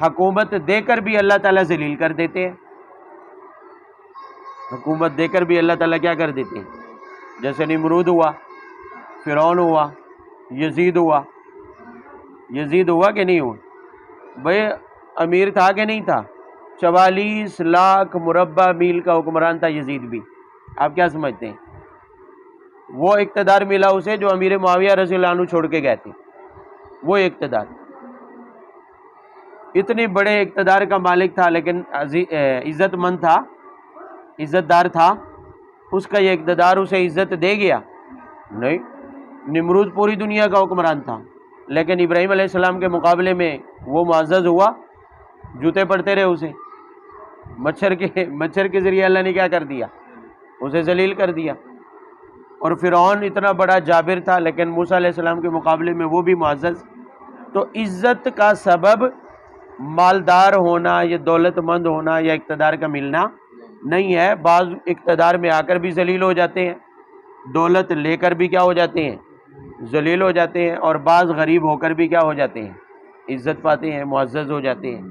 حکومت دے کر بھی اللہ تعالیٰ ذلیل کر دیتے ہیں، حکومت دے کر بھی اللہ تعالیٰ کیا کر دیتے ہیں، جیسے نمرود ہوا، فرعون ہوا، یزید ہوا۔ یزید ہوا کہ نہیں ہوا؟ بھئی امیر تھا کہ نہیں تھا؟ 44 لاکھ مربع میل کا حکمران تھا یزید بھی۔ آپ کیا سمجھتے ہیں؟ وہ اقتدار ملا اسے جو امیر معاویہ رضی اللہ عنہ چھوڑ کے گئے تھے، وہ اقتدار، اتنے بڑے اقتدار کا مالک تھا، لیکن عزت مند تھا، عزت دار تھا، اس کا یہ اقتدار اسے عزت دے گیا؟ نہیں۔ نمرود پوری دنیا کا حکمران تھا، لیکن ابراہیم علیہ السلام کے مقابلے میں وہ معزز ہوا؟ جوتے پڑتے رہے اسے، مچھر کے ذریعے اللہ نے کیا کر دیا؟ اسے ذلیل کر دیا۔ اور فرعون اتنا بڑا جابر تھا، لیکن موسیٰ علیہ السلام کے مقابلے میں وہ بھی معزز۔ تو عزت کا سبب مالدار ہونا یا دولت مند ہونا یا اقتدار کا ملنا نہیں ہے۔ بعض اقتدار میں آ کر بھی ذلیل ہو جاتے ہیں، دولت لے کر بھی کیا ہو جاتے ہیں؟ ذلیل ہو جاتے ہیں، اور بعض غریب ہو کر بھی کیا ہو جاتے ہیں؟ عزت پاتے ہیں، معزز ہو جاتے ہیں۔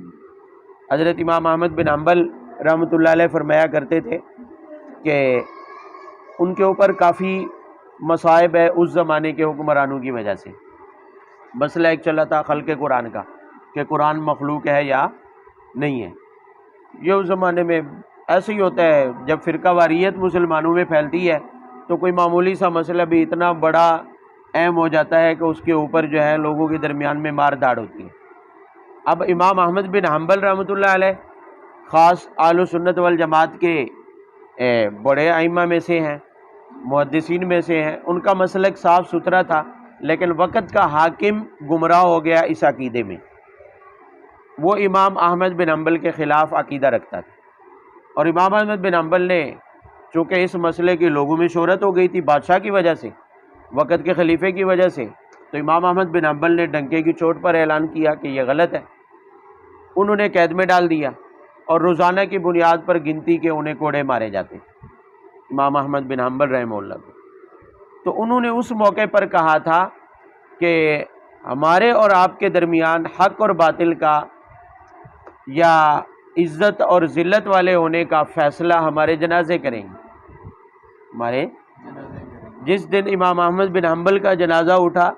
حضرت امام احمد بن حنبل رحمۃ اللہ علیہ فرمایا کرتے تھے کہ ان کے اوپر کافی مصائب ہے اس زمانے کے حکمرانوں کی وجہ سے۔ مسئلہ ایک چلا تھا خلق قرآن کا، کہ قرآن مخلوق ہے یا نہیں ہے۔ یہ اس زمانے میں ایسے ہی ہوتا ہے، جب فرقہ واریت مسلمانوں میں پھیلتی ہے تو کوئی معمولی سا مسئلہ بھی اتنا بڑا اہم ہو جاتا ہے کہ اس کے اوپر جو ہے لوگوں کے درمیان میں مار داڑ ہوتی ہے۔ اب امام احمد بن حنبل رحمۃ اللہ علیہ خاص اہل سنت والجماعت کے بڑے ائمہ میں سے ہیں، محدثین میں سے ہیں، ان کا مسلک صاف ستھرا تھا، لیکن وقت کا حاکم گمراہ ہو گیا اس عقیدے میں۔ وہ امام احمد بن حنبل کے خلاف عقیدہ رکھتا تھا، اور امام احمد بن حنبل نے چونکہ اس مسئلے کی لوگوں میں شہرت ہو گئی تھی بادشاہ کی وجہ سے، وقت کے خلیفے کی وجہ سے، تو امام احمد بن حنبل نے ڈنکے کی چوٹ پر اعلان کیا کہ یہ غلط ہے۔ انہوں نے قید میں ڈال دیا، اور روزانہ کی بنیاد پر گنتی کے انہیں کوڑے مارے جاتے امام احمد بن حنبل رحمہ اللہ کو۔ تو انہوں نے اس موقع پر کہا تھا کہ ہمارے اور آپ کے درمیان حق اور باطل کا یا عزت اور ذلت والے ہونے کا فیصلہ ہمارے جنازے کریں گے۔ ہمارے جس دن امام احمد بن حنبل کا جنازہ اٹھا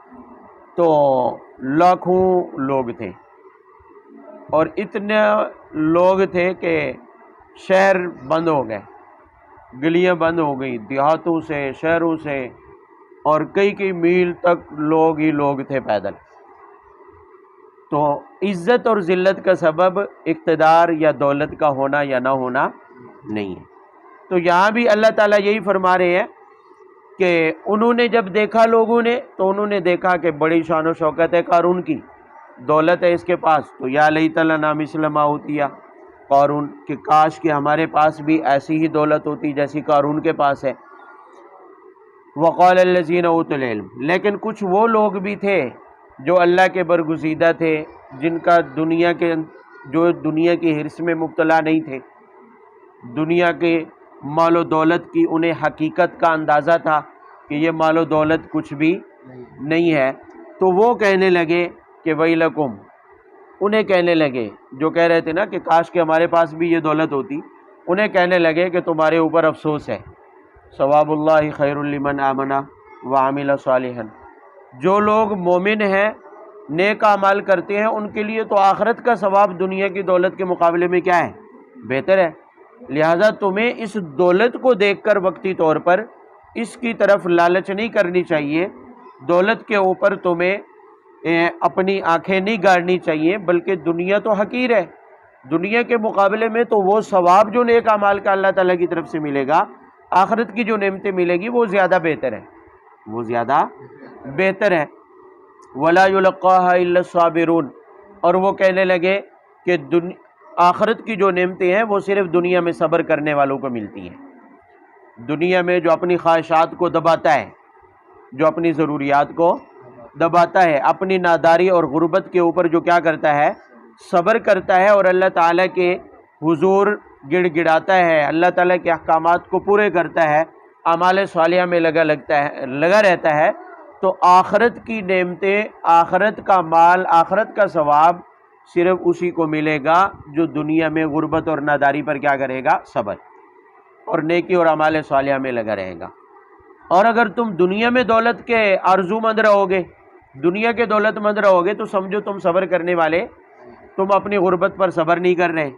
تو لاکھوں لوگ تھے، اور اتنے لوگ تھے کہ شہر بند ہو گئے، گلیاں بند ہو گئیں، دیہاتوں سے، شہروں سے، اور کئی میل تک لوگ ہی لوگ تھے پیدل۔ تو عزت اور ذلت کا سبب اقتدار یا دولت کا ہونا یا نہ ہونا نہیں ہے۔ تو یہاں بھی اللہ تعالیٰ یہی فرما رہے ہیں کہ انہوں نے جب دیکھا، لوگوں نے، تو انہوں نے دیکھا کہ بڑی شان و شوکت ہے قارون کی، دولت ہے اس کے پاس تو یا لیت لنا مثل ما اوتیا قارون، کہ کاش کہ ہمارے پاس بھی ایسی ہی دولت ہوتی جیسی قارون کے پاس ہے۔ وقال الذین اوتوا العلم، لیکن کچھ وہ لوگ بھی تھے جو اللہ کے برگزیدہ تھے، جن کا جو دنیا کی حرص میں مبتلا نہیں تھے، دنیا کے مال و دولت کی انہیں حقیقت کا اندازہ تھا کہ یہ مال و دولت کچھ بھی نہیں ہے، تو وہ کہنے لگے کہ ویلکم، انہیں کہنے لگے جو کہہ رہے تھے نا کہ کاش کہ ہمارے پاس بھی یہ دولت ہوتی، انہیں کہنے لگے کہ تمہارے اوپر افسوس ہے، ثواب اللہ خیر لمن آمن وعمل صالحا، جو لوگ مومن ہیں، نیک اعمال کرتے ہیں، ان کے لیے تو آخرت کا ثواب دنیا کی دولت کے مقابلے میں کیا ہے؟ بہتر ہے۔ لہٰذا تمہیں اس دولت کو دیکھ کر وقتی طور پر اس کی طرف لالچ نہیں کرنی چاہیے، دولت کے اوپر تمہیں اپنی آنکھیں نہیں گاڑنی چاہیے، بلکہ دنیا تو حقیر ہے، دنیا کے مقابلے میں تو وہ ثواب جو نیک اعمال کا اللہ تعالیٰ کی طرف سے ملے گا، آخرت کی جو نعمتیں ملے گی وہ زیادہ بہتر ہے، وہ زیادہ بہتر ہے۔ وَلَا يُلَقَّاهَا إِلَّا الصَّابِرُونَ، اور وہ کہنے لگے کہ آخرت کی جو نعمتیں ہیں وہ صرف دنیا میں صبر کرنے والوں کو ملتی ہیں۔ دنیا میں جو اپنی خواہشات کو دباتا ہے، جو اپنی ضروریات کو دباتا ہے، اپنی ناداری اور غربت کے اوپر جو کیا کرتا ہے؟ صبر کرتا ہے، اور اللہ تعالیٰ کے حضور گڑ گڑاتا ہے، اللہ تعالیٰ کے احکامات کو پورے کرتا ہے، اعمال صالحہ میں لگا رہتا ہے، تو آخرت کی نعمتیں، آخرت کا مال، آخرت کا ثواب صرف اسی کو ملے گا جو دنیا میں غربت اور ناداری پر کیا کرے گا؟ صبر، اور نیکی اور اعمال صالحہ میں لگا رہے گا۔ اور اگر تم دنیا میں دولت کے آرزو مند رہو گے، دنیا کے دولت مند رہو گے، تو سمجھو تم صبر کرنے والے، تم اپنی غربت پر صبر نہیں کر رہے،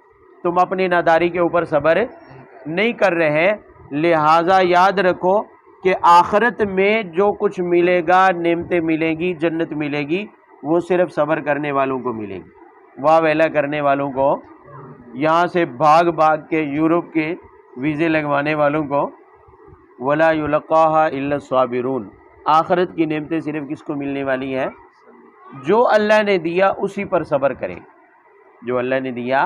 تم اپنی ناداری کے اوپر صبر نہیں کر رہے۔ لہٰذا یاد رکھو کہ آخرت میں جو کچھ ملے گا، نعمتیں ملیں گی، جنت ملے گی، وہ صرف صبر کرنے والوں کو ملے گی، واہ ویلا کرنے والوں کو، یہاں سے بھاگ بھاگ کے یورپ کے ویزے لگوانے والوں کو، وَلَا يُلَقَّاهَا إِلَّا الصَّابِرُونَ، آخرت کی نعمتیں صرف کس کو ملنے والی ہیں؟ جو اللہ نے دیا اسی پر صبر کرے، جو اللہ نے دیا،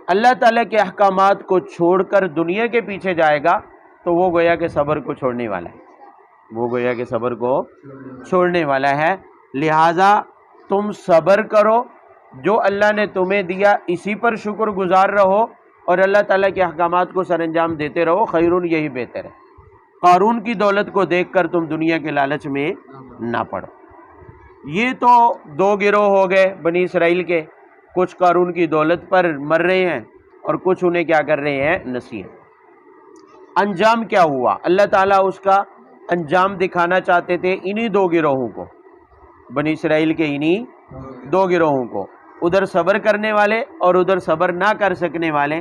اللہ تعالیٰ کے احکامات کو چھوڑ کر دنیا کے پیچھے جائے گا تو وہ گویا کہ صبر کو چھوڑنے والا ہے، وہ گویا کہ صبر کو چھوڑنے والا ہے۔ لہٰذا تم صبر کرو، جو اللہ نے تمہیں دیا اسی پر شکر گزار رہو، اور اللہ تعالیٰ کے احکامات کو سر انجام دیتے رہو، خیرون، یہی بہتر ہے۔ قارون کی دولت کو دیکھ کر تم دنیا کے لالچ میں نہ پڑو۔ یہ تو دو گروہ ہو گئے بنی اسرائیل کے، کچھ قارون کی دولت پر مر رہے ہیں اور کچھ انہیں کیا کر رہے ہیں؟ نصیحت۔ انجام کیا ہوا؟ اللہ تعالیٰ اس کا انجام دکھانا چاہتے تھے انہی دو گروہوں کو، بنی اسرائیل کے انہی دو گروہوں کو، ادھر صبر کرنے والے اور ادھر صبر نہ کر سکنے والے،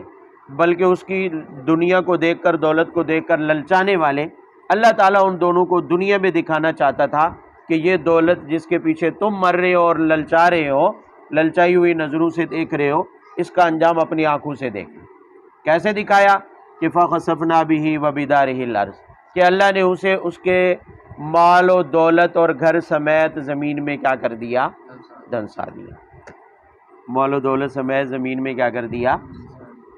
بلکہ اس کی دنیا کو دیکھ کر، دولت کو دیکھ کر للچانے والے۔ اللہ تعالیٰ ان دونوں کو دنیا میں دکھانا چاہتا تھا کہ یہ دولت جس کے پیچھے تم مر رہے ہو اور للچا رہے ہو، للچائی ہوئی نظروں سے دیکھ رہے ہو، اس کا انجام اپنی آنکھوں سے دیکھیں۔ کیسے دکھایا؟ کہ فَخَسَفْنَا بِهِ وَبِدَارِهِ الْأَرْضَ، کہ اللہ نے اسے اس کے مال و دولت اور گھر سمیت زمین میں کیا کر دیا؟ دھنسا دیا، مال و دولت سمیت زمین میں کیا کر دیا۔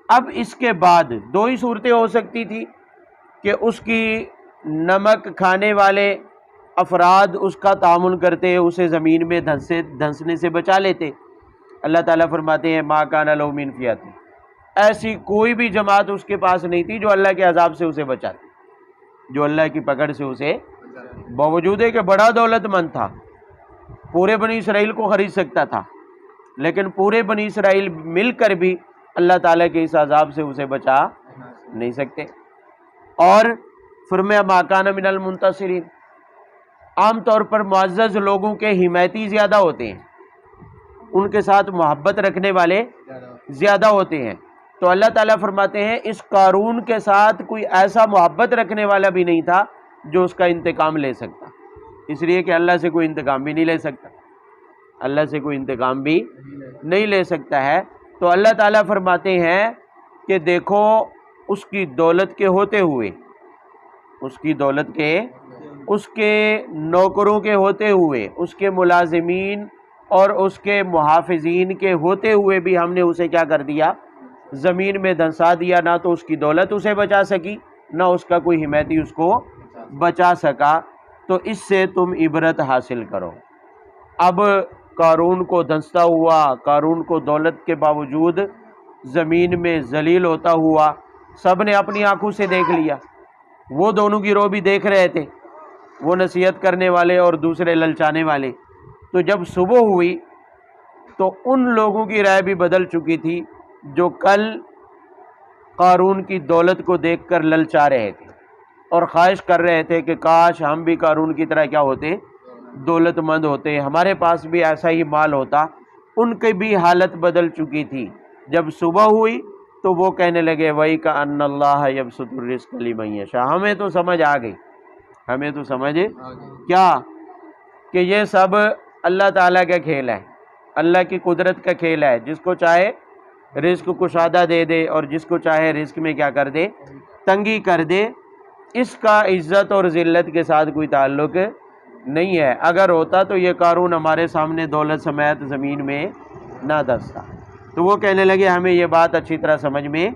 اب اس کے بعد دو ہی صورتیں ہو سکتی تھی کہ اس کی نمک کھانے والے افراد اس کا تعاون کرتے، اسے زمین میں دھنسنے سے بچا لیتے۔ اللہ تعالیٰ فرماتے ہیں مَا كَانَ لَهُ مِنْ فِئَةٍ، ایسی کوئی بھی جماعت اس کے پاس نہیں تھی جو اللہ کے عذاب سے اسے بچاتی، جو اللہ کی پکڑ سے اسے، باوجود ہے کہ بڑا دولت مند تھا، پورے بنی اسرائیل کو خرید سکتا تھا، لیکن پورے بنی اسرائیل مل کر بھی اللہ تعالیٰ کے اس عذاب سے اسے بچا نہیں سکتے۔ اور فرمایا مَا كَانَ مِنَ الْمُنتَصِرِينَ، عام طور پر معزز لوگوں کے حمایتی زیادہ ہوتے ہیں، ان کے ساتھ محبت رکھنے والے زیادہ ہوتے ہیں، تو اللہ تعالیٰ فرماتے ہیں اس قارون کے ساتھ کوئی ایسا محبت رکھنے والا بھی نہیں تھا جو اس کا انتقام لے سکتا، اس لیے کہ اللہ سے کوئی انتقام بھی نہیں لے سکتا، اللہ سے کوئی انتقام بھی نہیں لے سکتا ہے۔ تو اللہ تعالیٰ فرماتے ہیں کہ دیکھو اس کی دولت کے ہوتے ہوئے، اس کی دولت کے، اس کے نوکروں کے ہوتے ہوئے، اس کے ملازمین اور اس کے محافظین کے ہوتے ہوئے بھی ہم نے اسے کیا کر دیا؟ زمین میں دھنسا دیا۔ نہ تو اس کی دولت اسے بچا سکی، نہ اس کا کوئی حمایتی اس کو بچا سکا۔ تو اس سے تم عبرت حاصل کرو۔ اب قارون کو دھنستا ہوا، قارون کو دولت کے باوجود زمین میں ذلیل ہوتا ہوا سب نے اپنی آنکھوں سے دیکھ لیا۔ وہ دونوں گروہ بھی دیکھ رہے تھے، وہ نصیحت کرنے والے اور دوسرے للچانے والے۔ تو جب صبح ہوئی تو ان لوگوں کی رائے بھی بدل چکی تھی جو کل قارون کی دولت کو دیکھ کر للچا رہے تھے اور خواہش کر رہے تھے کہ کاش ہم بھی قارون کی طرح کیا ہوتے؟ دولت مند ہوتے، ہمارے پاس بھی ایسا ہی مال ہوتا۔ ان کی بھی حالت بدل چکی تھی۔ جب صبح ہوئی تو وہ کہنے لگے وَإِكَأَنَّ اللَّهَ يَبْسُطُ الرِّزْقَ لِمَن يَشَاءُ۔ ہمیں تو سمجھ آ گئی، ہمیں تو سمجھ کیا کہ یہ سب اللہ تعالیٰ کا کھیل ہے، اللہ کی قدرت کا کھیل ہے۔ جس کو چاہے رزق کشادہ دے دے اور جس کو چاہے رزق میں کیا کر دے؟ تنگی کر دے۔ اس کا عزت اور ذلت کے ساتھ کوئی تعلق نہیں ہے۔ اگر ہوتا تو یہ قارون ہمارے سامنے دولت سمیت زمین میں نہ دھنستا۔ تو وہ کہنے لگے ہمیں یہ بات اچھی طرح سمجھ میں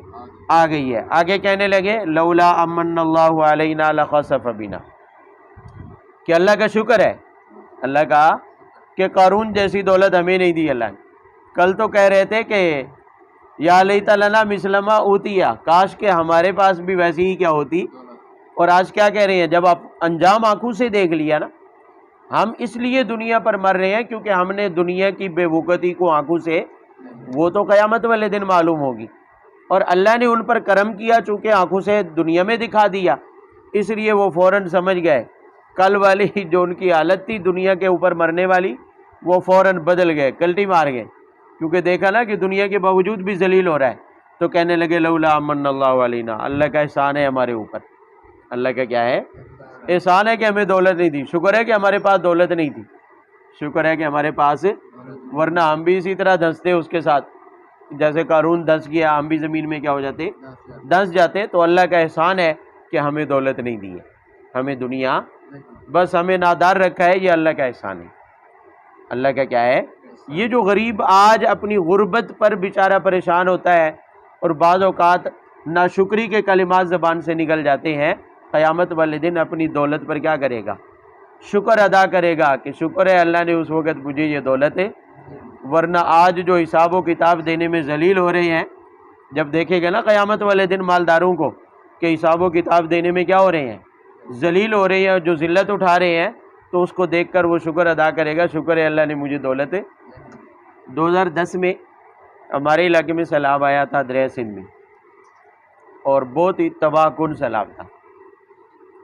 آ گئی ہے۔ آگے کہنے لگے لولا امن اللہ علینا لخسف بنا، کہ اللہ کا شکر ہے، اللہ کا کہ قارون جیسی دولت ہمیں نہیں دی اللہ نے۔ کل تو کہہ رہے تھے کہ یا لیت لنا مثل ما اوتیا، کاش کہ ہمارے پاس بھی ویسی ہی کیا ہوتی، اور آج کیا کہہ رہے ہیں؟ جب آپ انجام آنکھوں سے دیکھ لیا نا، ہم اس لیے دنیا پر مر رہے ہیں کیونکہ ہم نے دنیا کی بے وقتی کو آنکھوں سے، وہ تو قیامت والے دن معلوم ہوگی، اور اللہ نے ان پر کرم کیا چونکہ آنکھوں سے دنیا میں دکھا دیا، اس لیے وہ فوراً سمجھ گئے۔ کل والی جو ان کی حالت تھی دنیا کے اوپر مرنے والی، وہ فوراً بدل گئے، کلٹی مار گئے، کیونکہ دیکھا نا کہ دنیا کے باوجود بھی ذلیل ہو رہا ہے۔ تو کہنے لگے لولا امن اللہ علینا، اللہ کا احسان ہے ہمارے اوپر۔ اللہ کا کیا ہے؟ احسان ہے کہ ہمیں دولت نہیں دی، شکر ہے کہ ہمارے پاس دولت نہیں تھی، شکر ہے کہ ہمارے پاس، ورنہ ہم بھی اسی طرح دھنستے اس کے ساتھ، جیسے قارون دھنس گیا ہم بھی زمین میں کیا ہو جاتے؟ دھنس جاتے۔ تو اللہ کا احسان ہے کہ ہمیں دولت نہیں دی ہے، ہمیں دنیا، بس ہمیں نادار رکھا ہے، یہ اللہ کا احسان ہے۔ اللہ کا کیا ہے؟ یہ جو غریب آج اپنی غربت پر بیچارہ پریشان ہوتا ہے اور بعض اوقات ناشکری کے کلمات زبان سے نکل جاتے ہیں، قیامت والے دن اپنی دولت پر کیا کرے گا؟ شکر ادا کرے گا کہ شکر ہے اللہ نے اس وقت مجھے یہ دولت ہے، ورنہ آج جو حساب و کتاب دینے میں ذلیل ہو رہے ہیں، جب دیکھے گا نا قیامت والے دن مالداروں کو کہ حساب و کتاب دینے میں کیا ہو رہے ہیں؟ ذلیل ہو رہے ہیں، جو ذلت اٹھا رہے ہیں، تو اس کو دیکھ کر وہ شکر ادا کرے گا، شکر ہے اللہ نے مجھے دولت ہے۔ 2010 میں ہمارے علاقے میں سیلاب آیا تھا دریا سندھ میں، اور بہت ہی تباہ کن سیلاب تھا۔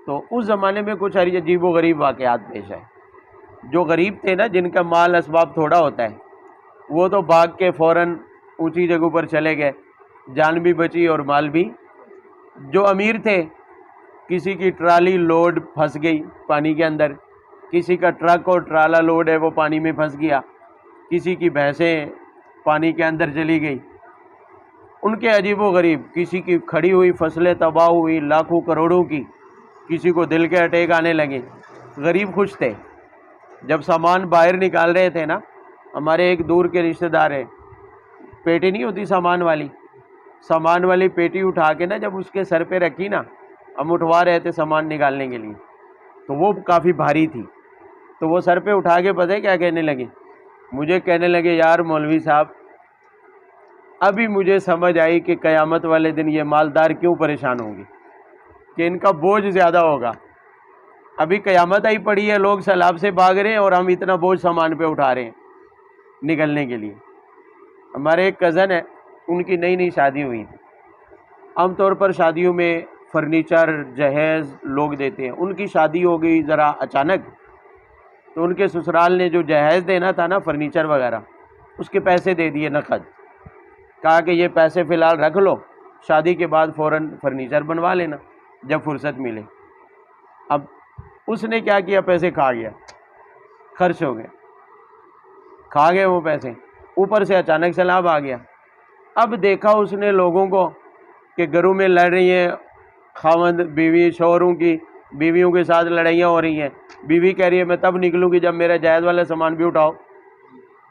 تو اس زمانے میں کچھ عجیب و غریب واقعات پیش آئے۔ جو غریب تھے نا، جن کا مال اسباب تھوڑا ہوتا ہے، وہ تو بھاگ کے فوراً اونچی جگہوں پر چلے گئے، جان بھی بچی اور مال بھی۔ جو امیر تھے، کسی کی ٹرالی لوڈ پھنس گئی پانی کے اندر، کسی کا ٹرک اور ٹرالا لوڈ ہے وہ پانی میں پھنس گیا، کسی کی بھینسیں پانی کے اندر چلی گئی۔ ان کے عجیب و غریب، کسی کی کھڑی ہوئی فصلیں تباہ ہوئی لاکھوں کروڑوں کی، کسی کو دل کے اٹیک آنے لگے۔ غریب خوش تھے۔ جب سامان باہر نکال رہے تھے نا، ہمارے ایک دور کے رشتہ دار ہیں، پیٹی نہیں ہوتی سامان والی پیٹی اٹھا کے نا جب اس کے سر پہ رکھی نا، ہم اٹھوا رہے تھے سامان نکالنے کے لیے، تو وہ کافی بھاری تھی، تو وہ سر پہ اٹھا کے پتہ ہے کیا کہنے لگے؟ مجھے کہنے لگے یار مولوی صاحب، ابھی مجھے سمجھ آئی کہ قیامت والے دن یہ مالدار کیوں پریشان ہوں گے، کہ ان کا بوجھ زیادہ ہوگا۔ ابھی قیامت آئی پڑی ہے، لوگ سیلاب سے بھاگ رہے ہیں اور ہم اتنا بوجھ سامان پہ اٹھا رہے ہیں نکلنے کے لیے۔ ہمارے ایک کزن ہے، ان کی نئی نئی شادی ہوئی تھی۔ عام طور پر شادیوں میں فرنیچر جہیز لوگ دیتے ہیں، ان کی شادی ہو گئی ذرا اچانک، تو ان کے سسرال نے جو جہیز دینا تھا نا، فرنیچر وغیرہ، اس کے پیسے دے دیے نقد، کہا کہ یہ پیسے فی الحال رکھ لو، شادی کے بعد فوراً فرنیچر بنوا لینا جب فرصت ملے۔ اب اس نے کیا کیا؟ پیسے کھا گیا، خرچ ہو گئے، کھا گئے وہ پیسے، اوپر سے اچانک سیلاب آ گیا۔ اب دیکھا اس نے لوگوں کو کہ گھروں میں لڑ رہی ہیں، خاوند بیوی، شوہروں کی بیویوں کے ساتھ لڑائیاں ہو رہی ہیں، بیوی کہہ رہی ہے میں تب نکلوں گی جب میرا جائز والا سامان بھی اٹھاؤ،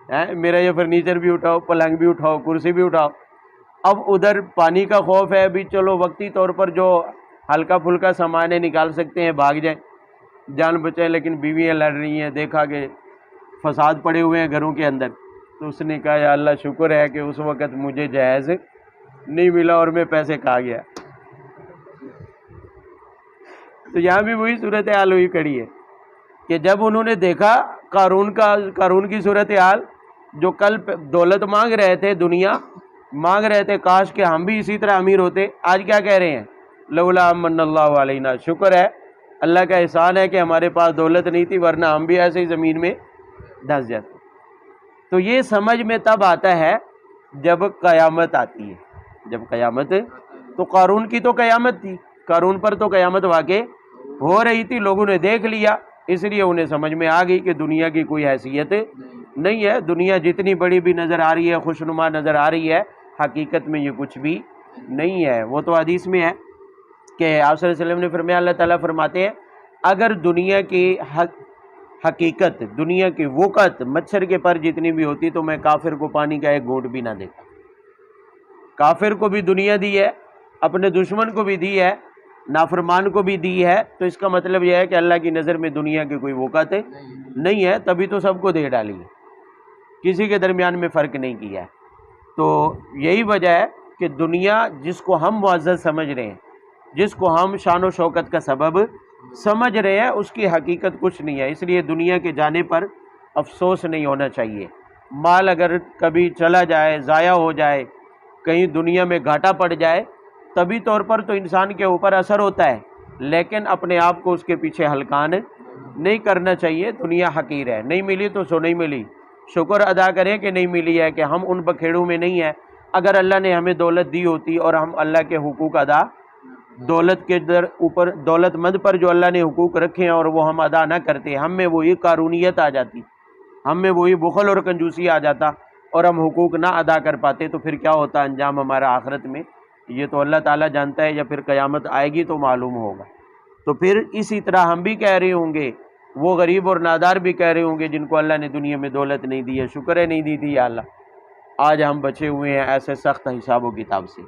میرا یہ فرنیچر بھی اٹھاؤ، پلنگ بھی اٹھاؤ، کرسی بھی اٹھاؤ۔ اب ادھر پانی کا خوف ہے، ابھی چلو وقتی طور پر جو ہلکا پھلکا سامان ہے نکال سکتے ہیں، بھاگ جائیں، جان بچائیں، لیکن بیویاں لڑ رہی ہیں، دیکھا کہ فساد پڑے ہوئے ہیں گھروں کے اندر، تو اس نے کہا یا اللہ شکر ہے کہ اس وقت مجھے جہیز نہیں ملا اور میں پیسے کھا گیا۔ تو یہاں بھی وہی صورتحال ہوئی کھڑی ہے کہ جب انہوں نے دیکھا قارون کی صورتحال، جو کل دولت مانگ رہے تھے، دنیا مانگ رہے تھے، کاش کہ ہم بھی اسی طرح امیر ہوتے، آج کیا کہہ رہے ہیں؟ لولا من اللہ علینا، شکر ہے اللہ کا احسان ہے کہ ہمارے پاس دولت نہیں تھی، ورنہ ہم بھی ایسے ہی زمین میں دھس جاتے۔ تو یہ سمجھ میں تب آتا ہے جب قیامت آتی ہے، جب قیامت، تو قارون کی تو قیامت تھی، قارون پر تو قیامت واقع ہو رہی تھی، لوگوں نے دیکھ لیا، اس لیے انہیں سمجھ میں آ گئی کہ دنیا کی کوئی حیثیت نہیں ہے، دنیا جتنی بڑی بھی نظر آ رہی ہے، خوشنما نظر آ رہی ہے، حقیقت میں یہ کچھ بھی نہیں ہے۔ وہ تو حدیث میں ہے کہ آپ صلی اللہ علیہ وسلم نے فرمایا، اللہ تعالیٰ فرماتے ہیں اگر دنیا کی حقیقت، دنیا کی وقت مچھر کے پر جتنی بھی ہوتی تو میں کافر کو پانی کا ایک گھونٹ بھی نہ دیتا۔ کافر کو بھی دنیا دی ہے، اپنے دشمن کو بھی دی ہے، نافرمان کو بھی دی ہے، تو اس کا مطلب یہ ہے کہ اللہ کی نظر میں دنیا کی کوئی وقت نہیں ہے، تبھی تو سب کو دے ڈالی ہے، کسی کے درمیان میں فرق نہیں کیا ہے۔ تو یہی وجہ ہے کہ دنیا جس کو ہم معزز سمجھ رہے ہیں، جس کو ہم شان و شوکت کا سبب سمجھ رہے ہیں، اس کی حقیقت کچھ نہیں ہے، اس لیے دنیا کے جانے پر افسوس نہیں ہونا چاہیے۔ مال اگر کبھی چلا جائے، ضائع ہو جائے، کہیں دنیا میں گھاٹا پڑ جائے، طبی طور پر تو انسان کے اوپر اثر ہوتا ہے، لیکن اپنے آپ کو اس کے پیچھے ہلکان نہیں کرنا چاہیے۔ دنیا حقیر ہے، نہیں ملی تو سو نہیں ملی، شکر ادا کریں کہ نہیں ملی ہے، کہ ہم ان بکھیڑوں میں نہیں ہیں۔ اگر اللہ نے ہمیں دولت دی ہوتی اور ہم اللہ کے حقوق ادا، دولت کے اوپر، دولت مند پر جو اللہ نے حقوق رکھے ہیں اور وہ ہم ادا نہ کرتے، ہم میں وہی قارونیت آ جاتی، ہم میں وہی بخل اور کنجوسی آ جاتا، اور ہم حقوق نہ ادا کر پاتے، تو پھر کیا ہوتا انجام ہمارا آخرت میں، یہ تو اللہ تعالیٰ جانتا ہے، یا پھر قیامت آئے گی تو معلوم ہوگا۔ تو پھر اسی طرح ہم بھی کہہ رہے ہوں گے، وہ غریب اور نادار بھی کہہ رہے ہوں گے جن کو اللہ نے دنیا میں دولت نہیں دی ہے، شکر ہے نہیں دی تھی یا اللہ، آج ہم بچے ہوئے ہیں ایسے سخت حساب و کتاب سے۔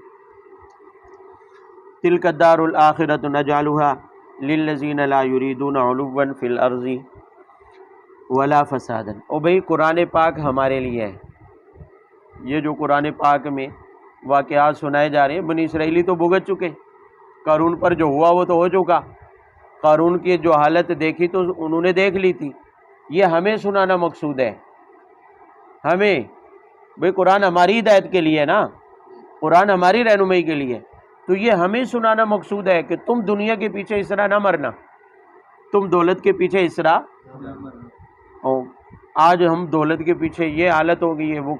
تلک الدار الآخرۃ نجعلها للذین لا یریدون علوا فی الارض ولا فسادا۔ او بھئی قرآن پاک ہمارے لیے ہے، یہ جو قرآن پاک میں واقعات سنائے جا رہے ہیں، بنی اسرائیلی تو بھگت چکے، قارون پر جو ہوا وہ تو ہو چکا، قارون کی جو حالت دیکھی تو انہوں نے دیکھ لی تھی، یہ ہمیں سنانا مقصود ہے، ہمیں، بھئی قرآن ہماری ہدایت کے لیے نا، قرآن ہماری رہنمائی کے لیے، تو یہ ہمیں سنانا مقصود ہے کہ تم دنیا کے پیچھے اس طرح نہ مرنا، تم دولت کے پیچھے اس طرح، آج ہم دولت کے پیچھے یہ حالت ہو گئی ہے۔ وہ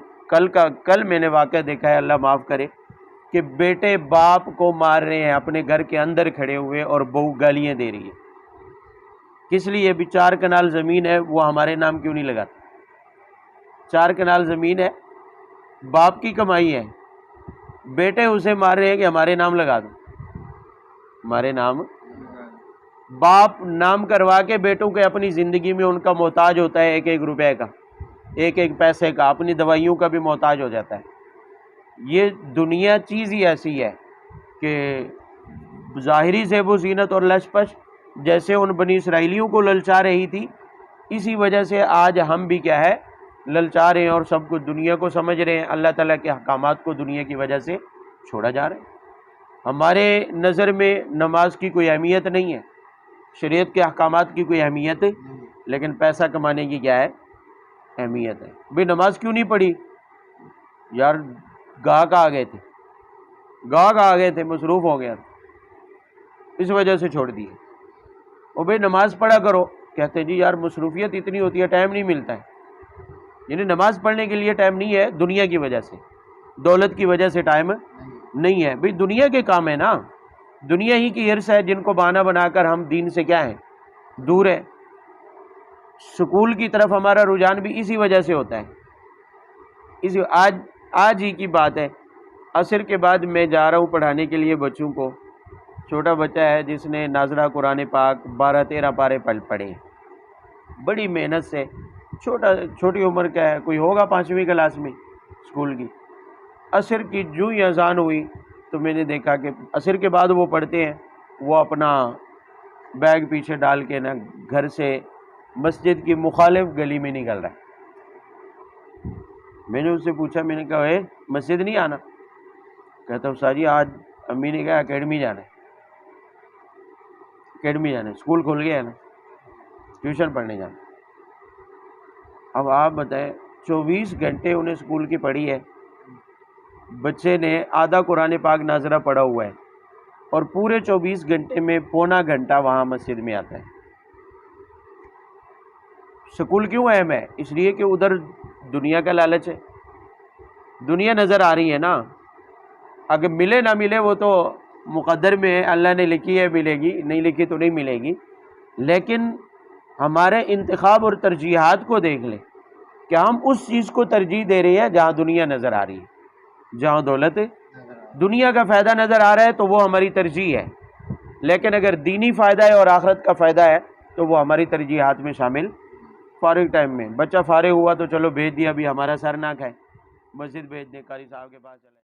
کل میں نے واقعہ دیکھا ہے، اللہ معاف کرے، کہ بیٹے باپ کو مار رہے ہیں اپنے گھر کے اندر کھڑے ہوئے، اور بہو گالیاں دے رہی ہے، کس لیے؟ بھی 4 کنال زمین ہے، وہ ہمارے نام کیوں نہیں لگاتا؟ 4 کنال زمین ہے، باپ کی کمائی ہے، بیٹے اسے مار رہے ہیں کہ ہمارے نام لگا دو، ہمارے نام، باپ نام کروا کے بیٹوں کے اپنی زندگی میں ان کا محتاج ہوتا ہے، 1 روپے کا، 1 پیسے کا، اپنی دوائیوں کا بھی محتاج ہو جاتا ہے۔ یہ دنیا چیز ہی ایسی ہے کہ ظاہری زیب و زینت اور لش پش جیسے ان بنی اسرائیلیوں کو للچا رہی تھی، اسی وجہ سے آج ہم بھی کیا ہے، للچا رہے ہیں، اور سب کچھ دنیا کو سمجھ رہے ہیں، اللہ تعالیٰ کے احکامات کو دنیا کی وجہ سے چھوڑا جا رہا ہے۔ ہمارے نظر میں نماز کی کوئی اہمیت نہیں ہے، شریعت کے احکامات کی کوئی اہمیت، لیکن پیسہ کمانے کی کیا ہے، اہمیت ہے۔ بھئی نماز کیوں نہیں پڑھی؟ یار گاہک آ گئے تھے، گاہک آ گئے تھے، مصروف ہو گیا، اس وجہ سے چھوڑ دیے۔ اور بھئی نماز پڑھا کرو، کہتے ہیں جی یار مصروفیت اتنی ہوتی ہے، ٹائم نہیں ملتا ہے، یعنی نماز پڑھنے کے لیے ٹائم نہیں ہے، دنیا کی وجہ سے، دولت کی وجہ سے ٹائم نہیں ہے۔ بھئی دنیا کے کام ہے نا، دنیا ہی کی ہرس ہے، جن کو بہانہ بنا کر ہم دین سے کیا ہیں، دور ہے۔ سکول کی طرف ہمارا رجحان بھی اسی وجہ سے ہوتا ہے۔ آج ہی کی بات ہے، عصر کے بعد میں جا رہا ہوں پڑھانے کے لیے بچوں کو، چھوٹا بچہ ہے جس نے ناظرہ قرآن پاک 12-13 پارے پڑھے، بڑی محنت سے چھوٹی عمر کا ہے، کوئی ہوگا 5ویں کلاس میں اسکول کی۔ عصر کی جو ہی اذان ہوئی تو میں نے دیکھا کہ عصر کے بعد وہ پڑھتے ہیں، وہ اپنا بیگ پیچھے ڈال کے نا گھر سے مسجد کی مخالف گلی میں نکل رہا ہے۔ میں نے اس سے پوچھا، میں نے کہا اے مسجد نہیں آنا؟ کہتا استاد جی آج امی نے کہا اکیڈمی جانا ہے، اکیڈمی جانا ہے، اسکول کھل گیا ہے نا، ٹیوشن پڑھنے جانا۔ اب آپ بتائیں 24 گھنٹے انہیں اسکول کی پڑھی ہے، بچے نے آدھا قرآن پاک ناظرہ پڑھا ہوا ہے اور پورے 24 گھنٹے میں پونا گھنٹہ وہاں مسجد میں آتا ہے۔ سکول کیوں اہم ہے؟ اس لیے کہ ادھر دنیا کا لالچ ہے، دنیا نظر آ رہی ہے نا، اگر ملے نہ ملے وہ تو مقدر میں ہے، اللہ نے لکھی ہے ملے گی، نہیں لکھی تو نہیں ملے گی، لیکن ہمارے انتخاب اور ترجیحات کو دیکھ لیں کہ ہم اس چیز کو ترجیح دے رہے ہیں جہاں دنیا نظر آ رہی ہے، جہاں دولت دنیا کا فائدہ نظر آ رہا ہے تو وہ ہماری ترجیح ہے، لیکن اگر دینی فائدہ ہے اور آخرت کا فائدہ ہے تو وہ ہماری ترجیحات میں شامل۔ فارغ ٹائم میں بچہ فارغ ہوا تو چلو بھیج دیا، ابھی ہمارا سر نہ کھائے، مسجد بھیج دیں، قاری صاحب کے پاس چلے۔